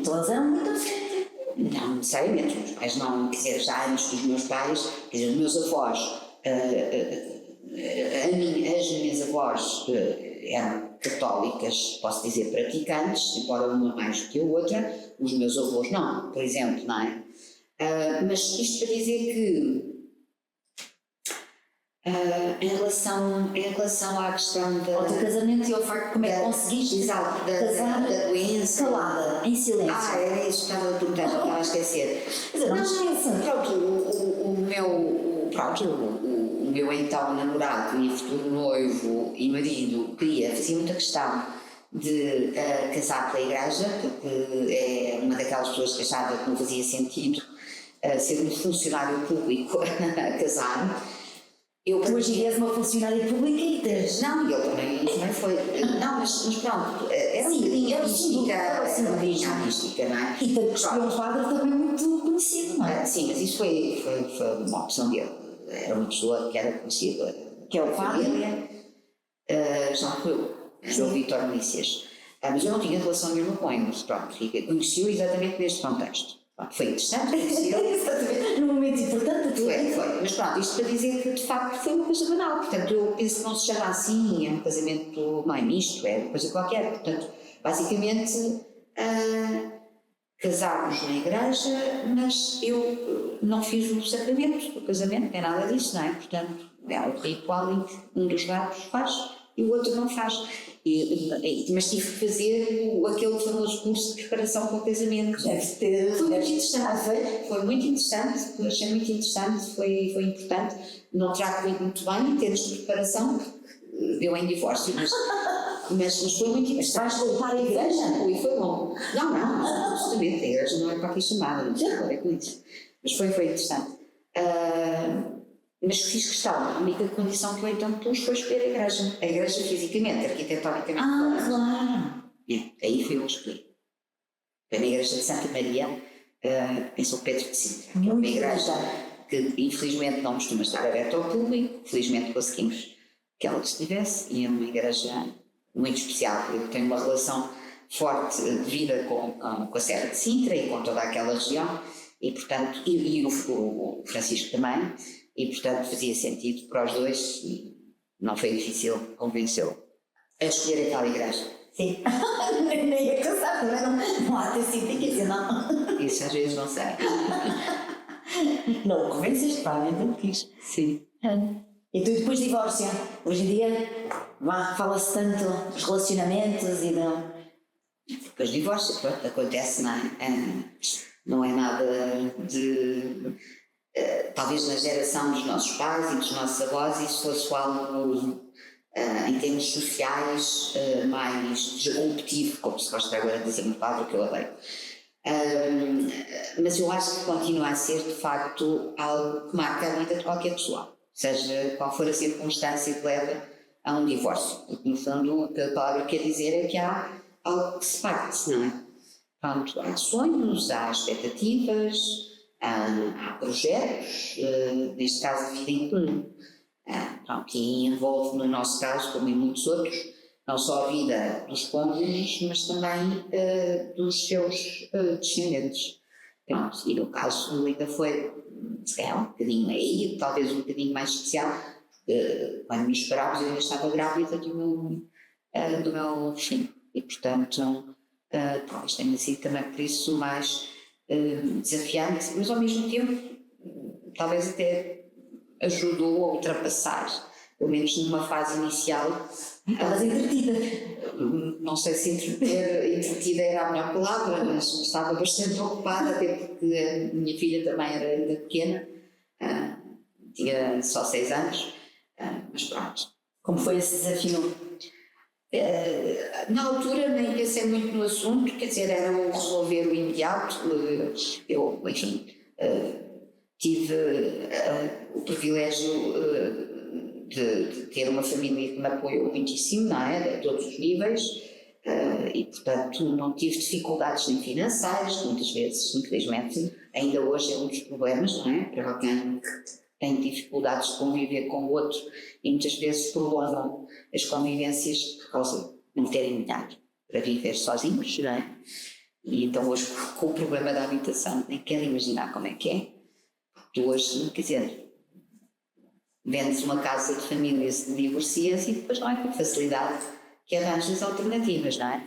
Speaker 2: Então eles eram muito à frente.
Speaker 1: Não necessariamente, os meus pais não, quer dizer, já antes dos meus pais, quer dizer, os meus avós, as minhas avós eram católicas, posso dizer praticantes, embora uma mais do que a outra, os meus avós não, por exemplo, não é? Mas isto para dizer que em relação à questão
Speaker 2: ao teu casamento e ao facto como é que conseguiste
Speaker 1: casar
Speaker 2: da doença
Speaker 1: calada,
Speaker 2: em silêncio.
Speaker 1: Era isso que estava a perguntar, já estava a esquecer.
Speaker 2: Não esqueça.
Speaker 1: Pronto, o meu então namorado e futuro noivo e marido fazia muita questão de casar pela igreja, porque é uma daquelas pessoas que achava que não fazia sentido ser um funcionário público a casar.
Speaker 2: Tu hoje és uma funcionária pública e tens.
Speaker 1: Não, ele também foi. Não, mas pronto, era um bocadinho artística, não é?
Speaker 2: E tanto que escolheu um padre também muito conhecido, não é?
Speaker 1: Sim, mas isso foi uma opção dele. Era uma pessoa que era conhecida.
Speaker 2: Que é o padre?
Speaker 1: Já foi o João Vítor Milícias. Mas eu não tinha relação nenhuma com ele, mas pronto, conheci-o exatamente neste contexto. Pronto, foi interessante conheci-o.
Speaker 2: Exatamente, num momento importante da tua vida.
Speaker 1: Foi. Mas pronto, isto para dizer que de facto foi uma coisa banal. Portanto, eu penso que não se chama assim, é um casamento, não é misto, é coisa qualquer. Portanto, basicamente, casámos na igreja, mas eu não fiz o sacramento do casamento, nem nada disso, não é? Portanto, é o ritual em que um dos lados faz e o outro não faz. Mas tive que fazer aquele famoso curso de preparação para o casamento. Foi muito interessante. Foi muito interessante, achei muito interessante, foi importante. Não terá corrido muito bem em termos de preparação, porque deu em divórcio, mas foi muito interessante.
Speaker 2: Vais voltar à igreja?
Speaker 1: Foi bom. Não, justamente, a igreja não é para aqui chamada, não é com isso. Mas foi interessante. Mas fiz questão, a única condição que eu então pus foi escolher a igreja fisicamente, arquitetonicamente.
Speaker 2: Claro.
Speaker 1: Aí foi eu que escolhi. Foi na igreja de Santa Maria, em São Pedro de Sintra, que é uma igreja que infelizmente não costuma estar aberta ao público, felizmente conseguimos que ela estivesse, e é uma igreja muito especial. Eu tenho uma relação forte de vida com a Serra de Sintra e com toda aquela região, e portanto, e o Francisco também, e portanto fazia sentido para os dois, e não foi difícil convencê-lo a escolher aquela igreja.
Speaker 2: Sim. Nem ia casar, também não há de ter sido, quer dizer, não.
Speaker 1: Isso às vezes não sei.
Speaker 2: Não, convenceste, pá, então quis.
Speaker 1: Sim.
Speaker 2: E tu depois de divórcio, hoje em dia, fala-se tanto dos relacionamentos e da...
Speaker 1: Depois de divórcio, pronto, acontece, não é? Não é nada de... talvez na geração dos nossos pais e dos nossos avós isso fosse algo em termos sociais mais disruptivo, como se gosta agora de dizer uma palavra que eu odeio. Mas eu acho que continua a ser de facto algo que marca a vida de qualquer pessoa, seja qual for a circunstância que leva a um divórcio. Porque no fundo o que a palavra quer dizer é que há algo que se parte, não é? Pronto, há sonhos, há expectativas, há projetos, neste caso vida em comum. E envolve, no nosso caso, como em muitos outros, não só a vida dos cônjuges, mas também dos seus descendentes. Pronto, e no caso ainda foi, se calhar, um bocadinho aí, talvez um bocadinho mais especial, porque quando me esperávamos eu ainda estava grávida do meu filho. E, portanto, talvez tenha sido também por isso mais desafiante, mas ao mesmo tempo, talvez até ajudou a ultrapassar, pelo menos numa fase inicial.
Speaker 2: Estavas entretida.
Speaker 1: Não sei se entretida era a melhor palavra, mas estava bastante ocupada, até porque a minha filha também era ainda pequena, tinha só 6 anos, mas pronto.
Speaker 2: Como foi esse desafio?
Speaker 1: Na altura nem pensei muito no assunto, quer dizer, era o resolver o imediato. Eu, enfim, tive o privilégio de ter uma família que me apoiou muitíssimo, não é? A todos os níveis, e portanto não tive dificuldades nem financeiras, muitas vezes, infelizmente, ainda hoje é um dos problemas, não é? Para alguém que tem dificuldades de conviver com o outro e muitas vezes prolongam as convivências por causa de não terem dinheiro para viver sozinhos, não é? E então hoje, com o problema da habitação, nem quero imaginar como é que é. Porque hoje, quer dizer, vendes uma casa de família, se divorcias e depois não é com facilidade que arranjas alternativas, não é?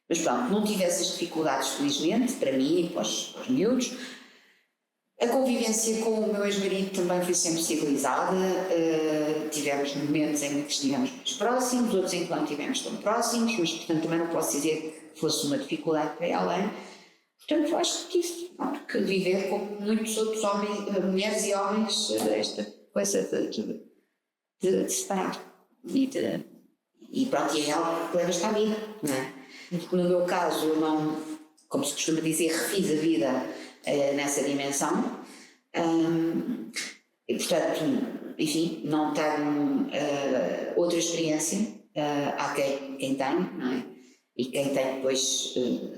Speaker 1: Mas pronto, não tive essas dificuldades, felizmente, para mim e para os miúdos. A convivência com o meu ex-marido também foi sempre civilizada. Tivemos momentos em que estivemos mais próximos, outros em que não estivemos tão próximos, mas portanto também não posso dizer que fosse uma dificuldade para ela. Portanto, eu acho que tive que viver como muitos outros homens, mulheres e homens, esta coisa de separar. E pronto, e é algo que levas para a vida, não é? No meu caso, eu não, como se costuma dizer, refiz a vida nessa dimensão. E portanto, enfim, não tenho outra experiência. Há quem tem, não é? E quem tem depois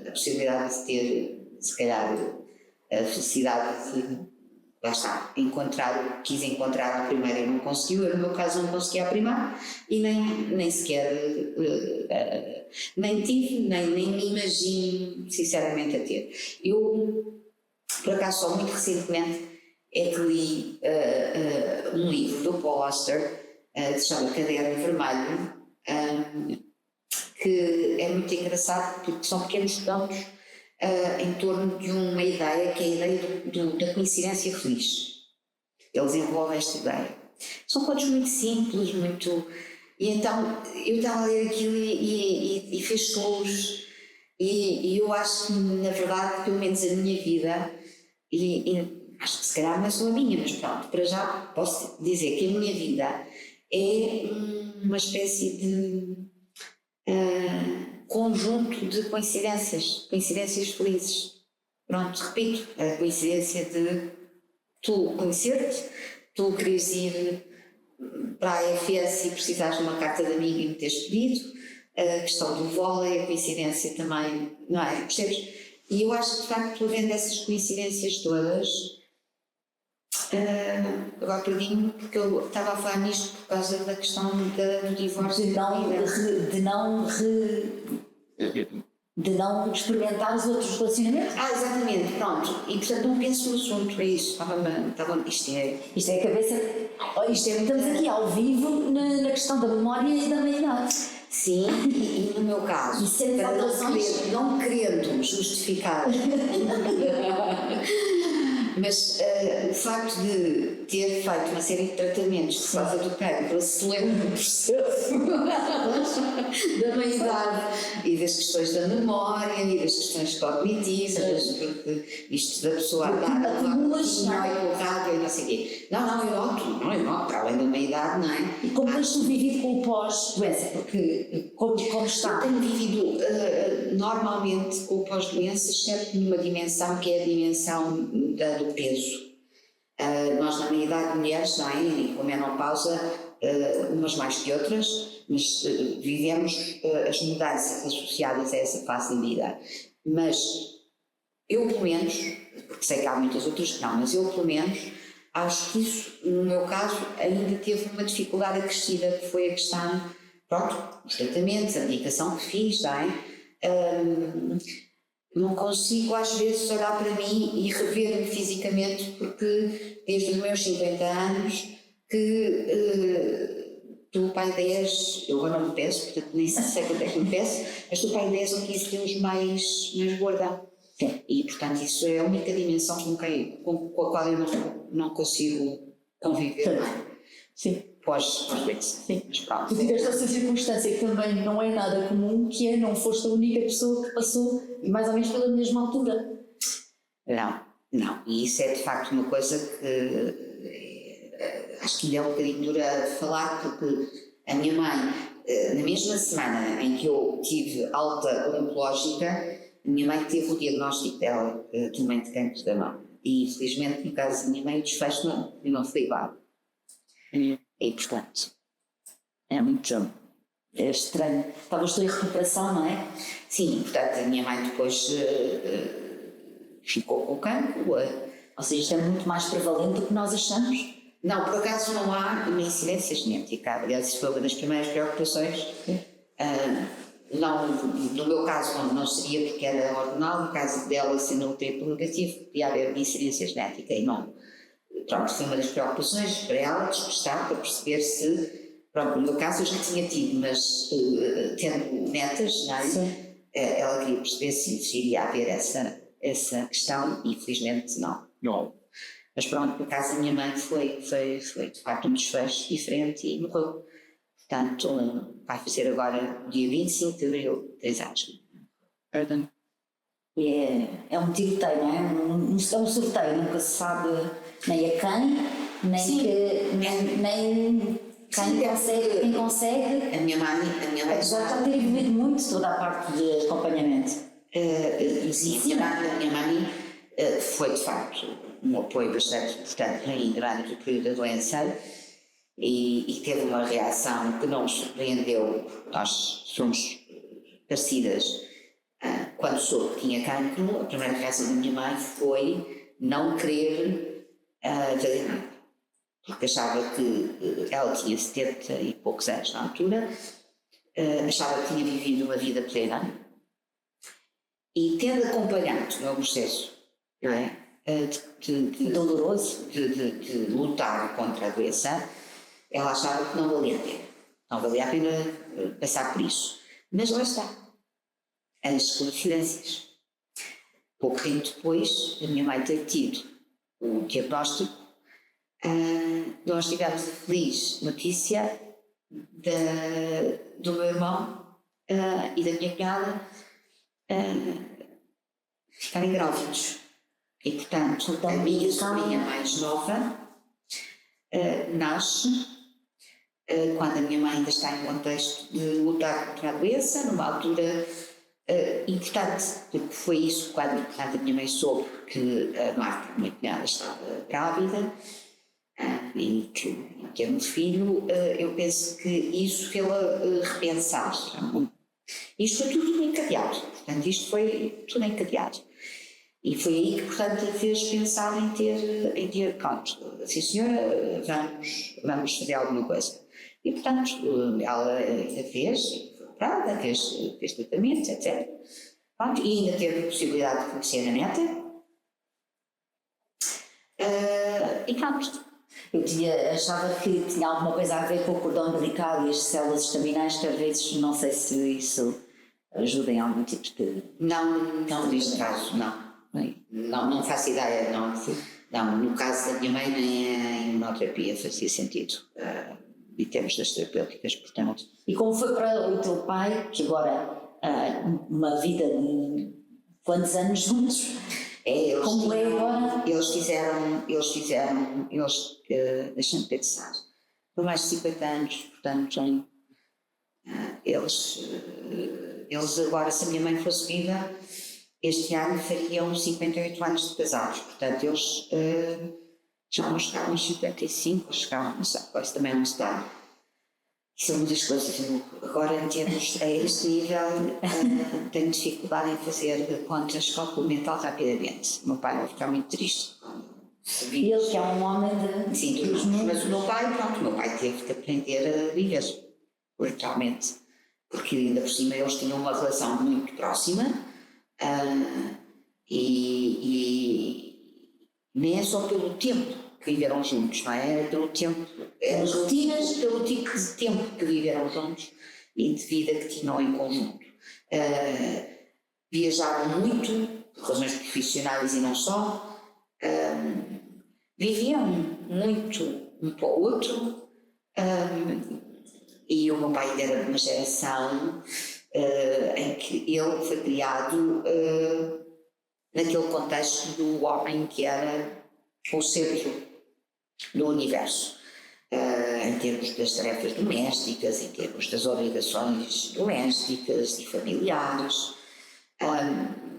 Speaker 1: a possibilidade de ter, se calhar, a felicidade de lá está, quis encontrar a primeira e não conseguiu. Eu, no meu caso, não consegui a primeira e nem sequer nem tive, nem me imagino sinceramente a ter. Eu, por acaso, só muito recentemente é que li um livro do Paul Auster que se chama Caderno Vermelho, que é muito engraçado porque são pequenos contos em torno de uma ideia que é a ideia da coincidência feliz. Eles desenvolvem esta ideia. São contos muito simples, muito... E então eu estava a ler aquilo e fez luz, e eu acho que, na verdade, pelo menos a minha vida, e acho que se calhar não é só a minha, mas pronto, para já posso dizer que a minha vida é uma espécie de conjunto de coincidências felizes. Pronto, repito, a coincidência de tu conhecer-te, tu queres ir para a AFS e precisares de uma carta de amigo e me teres pedido, a questão do vôlei, a coincidência também, não é? Percebes? E eu acho que, de facto, estou vendo essas coincidências todas. Agora perdi-me porque eu estava a falar nisto por causa da questão do divórcio.
Speaker 2: De não experimentar os outros relacionamentos.
Speaker 1: Exatamente, pronto. E portanto não penso no assunto, é isso.
Speaker 2: Isto é a cabeça. Estamos aqui ao vivo na questão da memória e da meia-idade.
Speaker 1: Sim, e no meu caso, para não querendo justificar, mas o facto de ter feito uma série de tratamentos por causa do cancro acelera o processo da meia-idade e das questões da memória e das questões cognitivas, porque isto da pessoa andar
Speaker 2: acumulas,
Speaker 1: não é colocado e não sei o quê. Não, eu noto, para além da meia-idade, não é?
Speaker 2: E como tens tu vivido com o pós-doença? Porque como está?
Speaker 1: Eu tenho vivido normalmente com o pós-doença, exceto numa dimensão que é a dimensão do peso. Nós, na minha idade, mulheres, não é? E com a menopausa, umas mais que outras, mas vivemos as mudanças associadas a essa fase da vida. Mas eu, pelo menos, porque sei que há muitas outras que não, mas eu, pelo menos, acho que isso, no meu caso, ainda teve uma dificuldade acrescida, que foi a questão, pronto, os tratamentos, a medicação que fiz, não é? Não consigo às vezes olhar para mim e rever-me fisicamente, porque desde os meus 50 anos que tu, pai, 10, eu agora não me peço, portanto nem sei quanto é que me peço, mas tu, pai, 10 ou 15 quilos mais gorda. E portanto isso é a única dimensão com a qual eu não consigo conviver.
Speaker 2: Sim.
Speaker 1: Pós-doença.
Speaker 2: Sim. Tu tiveste essa circunstância que também não é nada comum, que é não foste a única pessoa que passou mais ou menos pela mesma altura.
Speaker 1: Não. E isso é de facto uma coisa que acho que ainda é um bocadinho dura falar, porque a minha mãe, na mesma semana em que eu tive alta oncológica, a minha mãe teve o diagnóstico dela também de cancro da mão. E infelizmente, no caso da minha mãe, o desfecho não foi igual. E portanto, é muito estranho.
Speaker 2: Estavas em recuperação, não é?
Speaker 1: Sim, portanto, a minha mãe depois ficou com o cancro.
Speaker 2: Ou seja, isto é muito mais prevalente do que nós achamos.
Speaker 1: Não, por acaso não há uma incidência genética. Aliás, isso foi uma das primeiras preocupações. Não, no meu caso não seria porque era hormonal, no caso dela sendo um triplo negativo, podia haver uma incidência genética e não. Pronto, foi uma das preocupações para ela, despistar, para perceber se, pronto, no meu caso eu já tinha tido, mas tendo netas, não é? Ela queria perceber se iria haver essa questão e felizmente não. Mas pronto, no caso da minha mãe foi de facto um desfecho diferente e morreu. Portanto, vai fazer agora, dia 25 de abril, 3 anos.
Speaker 2: E é um tiroteio, não é? É um sorteio, nunca se sabe nem a quem, nem quem consegue.
Speaker 1: A minha mãe
Speaker 2: Já ter vivido muito toda a parte de acompanhamento.
Speaker 1: Sim, a minha mãe foi de facto um apoio bastante importante durante o período da doença e teve uma reação que não nos surpreendeu. Nós somos parecidas. Quando soube que tinha cancro, a primeira reação da minha mãe foi não querer a fazer nada, porque achava que ela tinha 70 e poucos anos na altura, achava que tinha vivido uma vida plena e tendo acompanhado o meu processo, não é?
Speaker 2: Doloroso.
Speaker 1: De lutar contra a doença, ela achava que não valia a pena. Não valia a pena passar por isso. Mas lá está. As coincidências. Pouco tempo depois, a minha mãe ter tido o diagnóstico, nós tivemos a feliz notícia do meu irmão e da minha cunhada ficarem grávidos. E, portanto,
Speaker 2: Então,
Speaker 1: a minha sobrinha mais nova nasce quando a minha mãe ainda está em contexto de lutar contra a doença, numa altura importante, porque foi isso quando a minha mãe soube que a Marta, a minha cunhada, estava grávida e que ter um filho. Eu penso que isso fê-la repensar. Isto foi tudo encadeado, portanto, isto foi tudo encadeado. E foi aí que, portanto, a fez pensar em ter pronto, sim senhora, vamos fazer alguma coisa. E, portanto, ela fez, pronto, fez tratamentos, etc. Pronto, e ainda teve a possibilidade de conhecer a neta. E pronto.
Speaker 2: Eu achava que tinha alguma coisa a ver com o cordão umbilical e as células estaminais, que às vezes não sei se isso ajuda em algum tipo de...
Speaker 1: Não, neste caso, não. Não faço ideia, não. No caso da minha mãe, nem a imunoterapia fazia sentido, em termos das terapêuticas, portanto.
Speaker 2: E como foi para o teu pai, que agora, uma vida de quantos anos juntos? Como é agora?
Speaker 1: Eles fizeram, deixa-me pensar, por mais de 50 anos, portanto, eles agora, se a minha mãe fosse viva, este ano fariam 58 anos de casados, portanto, eles já não chegaram aos 55, chegaram, não sei, isso também não se dá. Isso é uma das coisas, agora em termos a este nível, tenho dificuldade em fazer contas, cálculo mental rapidamente. O meu pai vai ficar muito triste.
Speaker 2: E ele que é um homem de...
Speaker 1: Sim, mas o meu pai teve que aprender a viver, literalmente, porque ainda por cima eles tinham uma relação muito próxima e nem é só pelo tempo que viveram juntos, não é? Era pelo tempo, as rotinas, pelo tipo de tempo que viveram juntos e de vida que tinham em conjunto. Viajaram muito, por razões profissionais e não só, viviam muito um para o outro, e o meu pai ainda era de uma geração em que ele foi criado naquele contexto do homem que era o centro do universo, em termos das tarefas domésticas, em termos das obrigações domésticas e familiares,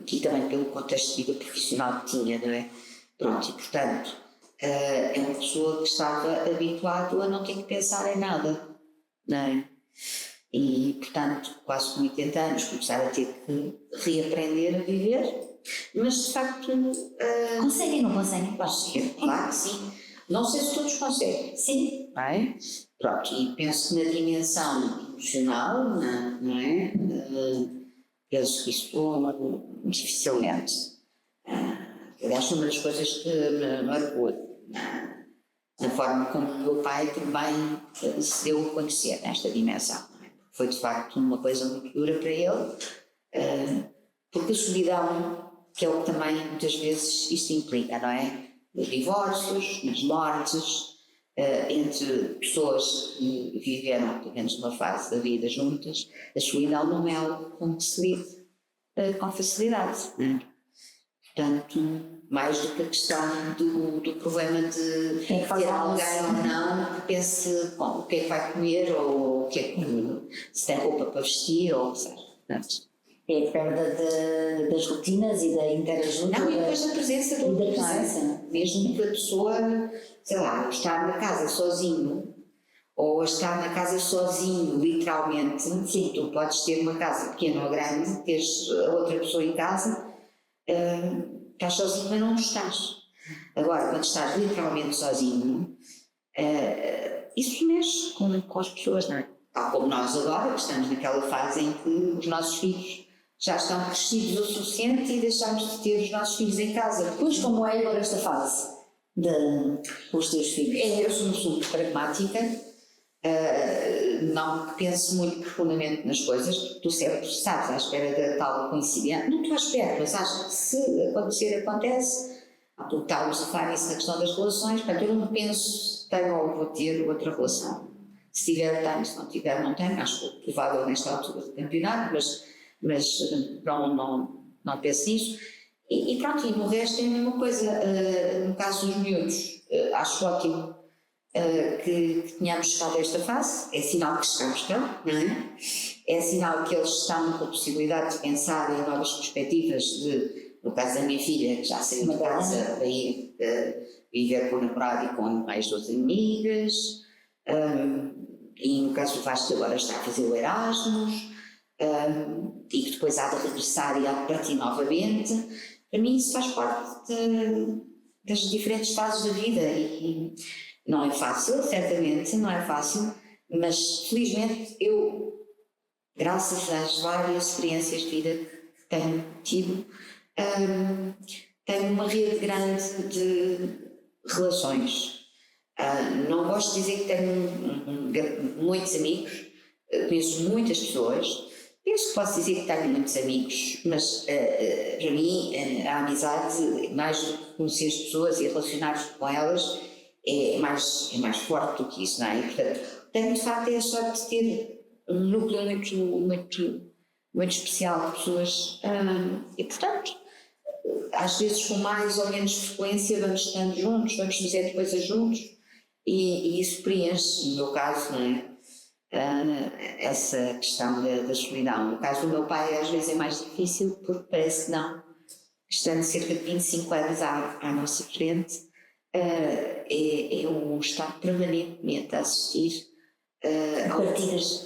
Speaker 1: e também pelo contexto de vida profissional que tinha, não é? Pronto, e portanto, é uma pessoa que estava habituado a não ter que pensar em nada, não é? E, portanto, quase com 80 anos, começar a ter que reaprender a viver, mas de facto...
Speaker 2: Conseguem ou não conseguem?
Speaker 1: Conseguem, claro que sim. Não sei se todos conseguem.
Speaker 2: Sim.
Speaker 1: Não é? Pronto, e penso que na dimensão emocional, não é? Penso que isso dificilmente. Aliás, foi uma das coisas que me marcou na forma como o meu pai também se deu a conhecer nesta dimensão. Foi de facto uma coisa muito dura para ele, porque a solidão, que é o que também muitas vezes isto implica, não é? Nos divórcios, nas mortes, entre pessoas que viveram, pelo menos uma fase da vida juntas, a solidão não é algo com que se lide com facilidade. Portanto, mais do que a questão do problema de ter alguém ou não que pense o que é que vai comer ou o que é que, se tem roupa para vestir ou seja.
Speaker 2: É a perda das rotinas e da interajuda.
Speaker 1: Não, e depois da presença do outro, mesmo que a pessoa, sei lá, está na casa sozinho, ou está na casa sozinho, literalmente, sim, tu podes ter uma casa pequena ou grande, teres a outra pessoa em casa, estás sozinho, mas não estás. Agora, quando estás literalmente sozinho, isso mexe com as pessoas, não é? Tal como nós agora, que estamos naquela fase em que os nossos filhos já estão crescidos o suficiente e deixamos de ter os nossos filhos em casa.
Speaker 2: Pois, como é agora esta fase com os teus filhos?
Speaker 1: Eu sou muito pragmática, não penso muito profundamente nas coisas, porque tu sempre estás à espera da tal coincidência. Não estou à espera, mas acho que se acontecer, acontece. Há pouco estávamos a falar nisso na questão das relações, portanto, eu não penso que tenho ou vou ter outra relação. Se tiver, tenho, se não tiver, não tenho. Acho que é provável nesta altura do campeonato, mas não penso nisso. E pronto, e no resto é a mesma coisa. No caso dos miúdos, acho ótimo que tenhamos chegado a esta fase. É sinal que chegamos cá, não é? É sinal que eles estão com a possibilidade de pensar em novas perspectivas no caso da minha filha, que já saiu de casa, veio viver com o namorado e com mais duas amigas, e no caso do Vasco agora está a fazer o Erasmus, e que depois há de regressar e há de partir novamente. Para mim isso faz parte das diferentes fases da vida e não é fácil, certamente, não é fácil, mas felizmente eu, graças às várias experiências de vida que tenho tido, tenho uma rede grande de relações. Não gosto de dizer que tenho muitos amigos, conheço muitas pessoas, penso que posso dizer que tenho muitos amigos, mas para mim a amizade, mais do que conhecer as pessoas e relacionar-se com elas, é mais forte do que isso, não é? E, portanto, tenho de facto a sorte de ter um núcleo muito especial de pessoas e, portanto, às vezes com mais ou menos frequência vamos estando juntos, vamos fazer coisas juntos e isso preenche, no meu caso, não é? Essa questão da solidão. No caso do meu pai às vezes é mais difícil porque parece que não, estando cerca de 25 anos à nossa frente, é um estar permanentemente a assistir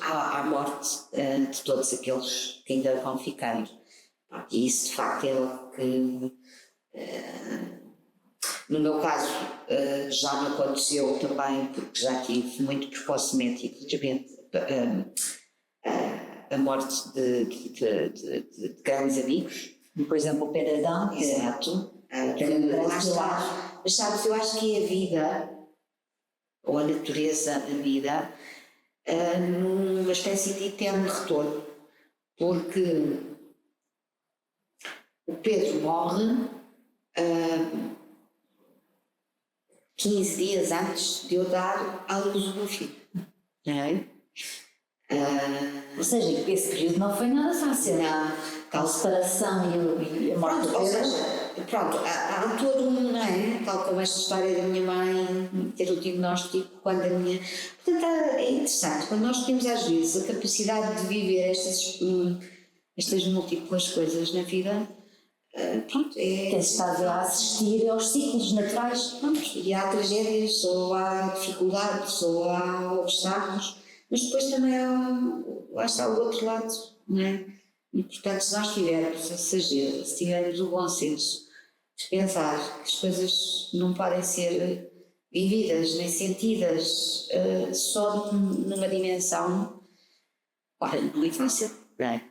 Speaker 1: à morte de todos aqueles que ainda vão ficar. E isso de facto é o que no meu caso já me aconteceu também, porque já tive muito precocemente e infelizmente a morte de grandes amigos,
Speaker 2: por exemplo o Pedro Adão.
Speaker 1: Exato. Mas sabes, eu acho que é a vida ou a natureza da vida numa espécie de eterno retorno, porque o Pedro morre 15 dias antes de eu dar à luz o meu filho, não é?
Speaker 2: Ou seja, esse período não foi nada fácil.
Speaker 1: Não.
Speaker 2: A separação e a morte do Pedro.
Speaker 1: Ou seja, pronto, há todo um, não é? Tal como esta história da minha mãe ter o diagnóstico quando a minha... Portanto, é interessante, quando nós temos às vezes a capacidade de viver estas múltiplas coisas na vida, pronto,
Speaker 2: Tens estado a assistir aos ciclos naturais.
Speaker 1: Pronto, e há tragédias, ou há dificuldades, ou há obstáculos, mas depois também lá está o outro lado, não é? E portanto, se nós tivermos essa agenda, se tivermos o bom senso de pensar que as coisas não podem ser vividas nem sentidas só numa dimensão, olha, não vai ser, não é?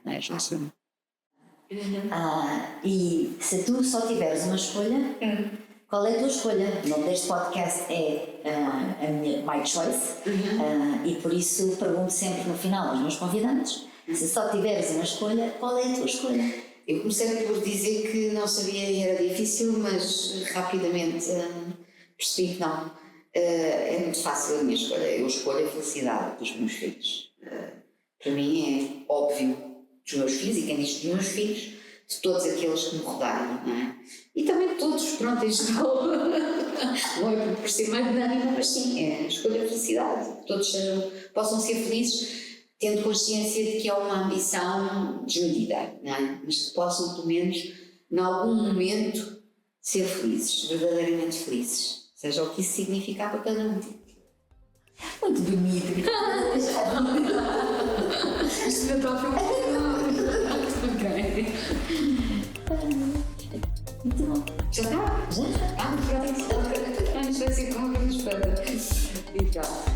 Speaker 2: E se tu só tiveres uma escolha, qual é a tua escolha? O nome deste podcast é a minha My Choice, e por isso pergunto sempre no final aos meus convidados, se só tiveres uma escolha, qual é a tua escolha?
Speaker 1: Eu comecei por dizer que não sabia e era difícil, mas rapidamente percebi que não. É muito fácil a minha escolha. Eu escolho a felicidade dos meus filhos. Para mim é óbvio dos meus filhos, e quem diz dos meus filhos, de todos aqueles que me rodaram, não é? E também de todos, pronto, em geral. Não é por ser mais dinâmica, mas sim, é escolha a felicidade. Que todos possam ser felizes, tendo consciência de que é uma ambição desmedida, não é? Mas que possam, pelo menos, em algum momento, ser felizes, verdadeiramente felizes. Seja o que isso significar para cada um.
Speaker 2: Muito bonito.
Speaker 1: Isto não está a
Speaker 2: Muito bom.
Speaker 1: Já está?
Speaker 2: Já?
Speaker 1: Ah, pronto. Obrigada.